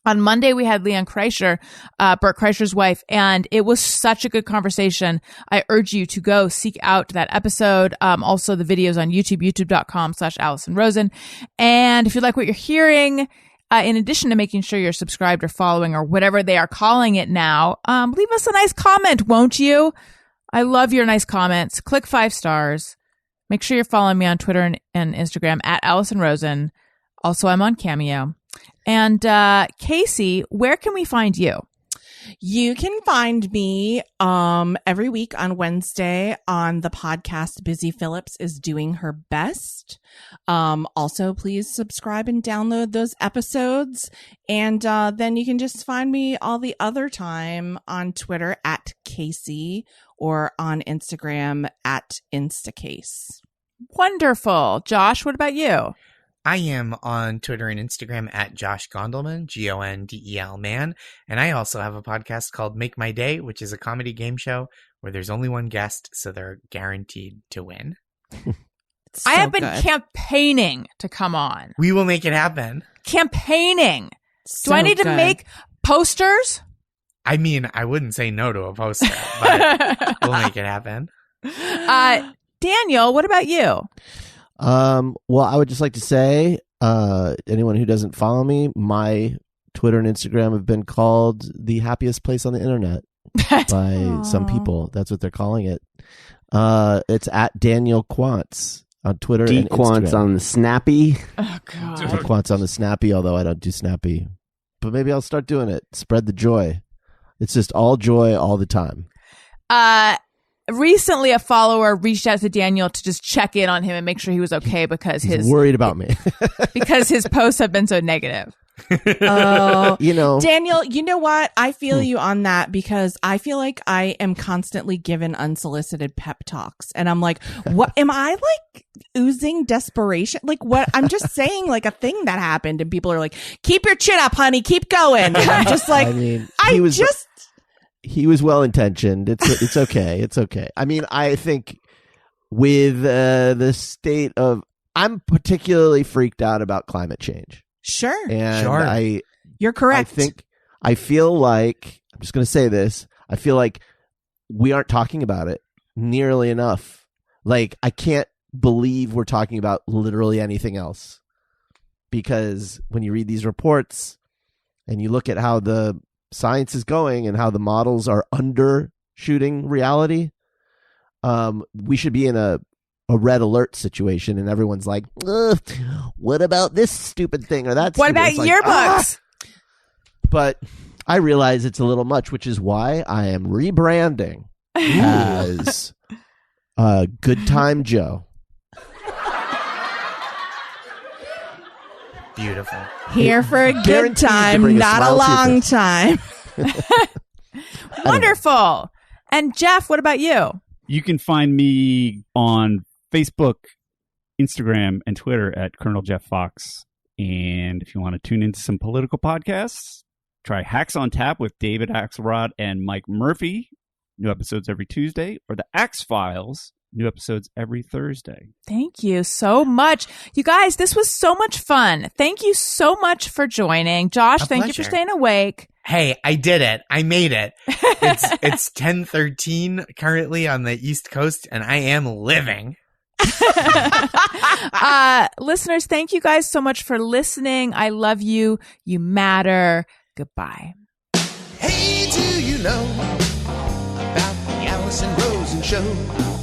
On Monday, we had Leanne Kreischer, Bert Kreischer's wife, and it was such a good conversation. I urge you to go seek out that episode. Also, the videos on YouTube, youtube.com/Allison Rosen. And if you like what you're hearing, in addition to making sure you're subscribed or following or whatever they are calling it now, leave us a nice comment, won't you? I love your nice comments. Click 5 stars. Make sure you're following me on Twitter and Instagram @Allison Rosen. Also, I'm on Cameo. And Caissie, where can we find you? You can find me every week on Wednesday on the podcast Busy Phillips is Doing Her Best. Also, please subscribe and download those episodes. And then you can just find me all the other time on Twitter @Caissie or on Instagram @Instacase. Wonderful. Josh, what about you? I am on Twitter and Instagram @Josh Gondelman, Gondel man. And I also have a podcast called Make My Day, which is a comedy game show where there's only one guest, so they're guaranteed to win. I have been campaigning to come on. We will make it happen. Campaigning. Do I need to make posters? I mean, I wouldn't say no to a poster, but we'll make it happen. Daniel, what about you? Well, I would just like to say, anyone who doesn't follow me, my Twitter and Instagram have been called the happiest place on the internet by some people. That's what they're calling it. It's @DanielQuantz on Twitter and Instagram. Quantz on the Snappy. Oh, God. Quantz on the Snappy, although I don't do Snappy. But maybe I'll start doing it. Spread the joy. It's just all joy all the time. Recently, a follower reached out to Daniel to just check in on him and make sure he was okay because He's worried about me because his posts have been so negative. Oh, Daniel, you know what? I feel you on that because I feel like I am constantly given unsolicited pep talks. And I'm like, what am I like oozing desperation? Like what? I'm just saying like a thing that happened and people are like, keep your chin up, honey. Keep going. And I'm just like, I mean, he was well intentioned. It's okay. It's okay. I mean, I think with the state of, I'm particularly freaked out about climate change. Sure. And you're correct. I feel like, I'm just going to say this. I feel like we aren't talking about it nearly enough. Like, I can't believe we're talking about literally anything else. Because when you read these reports and you look at how the science is going and how the models are undershooting reality, we should be in a red alert situation, and everyone's like, what about this stupid thing or that? What about yearbooks? But I realize it's a little much, which is why I am rebranding as Good Time Joe. Beautiful. Here for a good time, not a long time. Wonderful. And Jeff, what about you? You can find me on Facebook, Instagram, and Twitter @Colonel Jeff Fox. And if you want to tune into some political podcasts, try Hacks on Tap with David Axelrod and Mike Murphy. New episodes every Tuesday. Or The Axe Files. New episodes every Thursday. Thank you so much. You guys, this was so much fun. Thank you so much for joining. Josh, thank you for staying awake. Hey, I did it. I made it. It's 10:13 currently on the East Coast, and I am living. Listeners, thank you guys so much for listening. I love you. You matter. Goodbye. Hey, do you know about the Allison Rosen Show?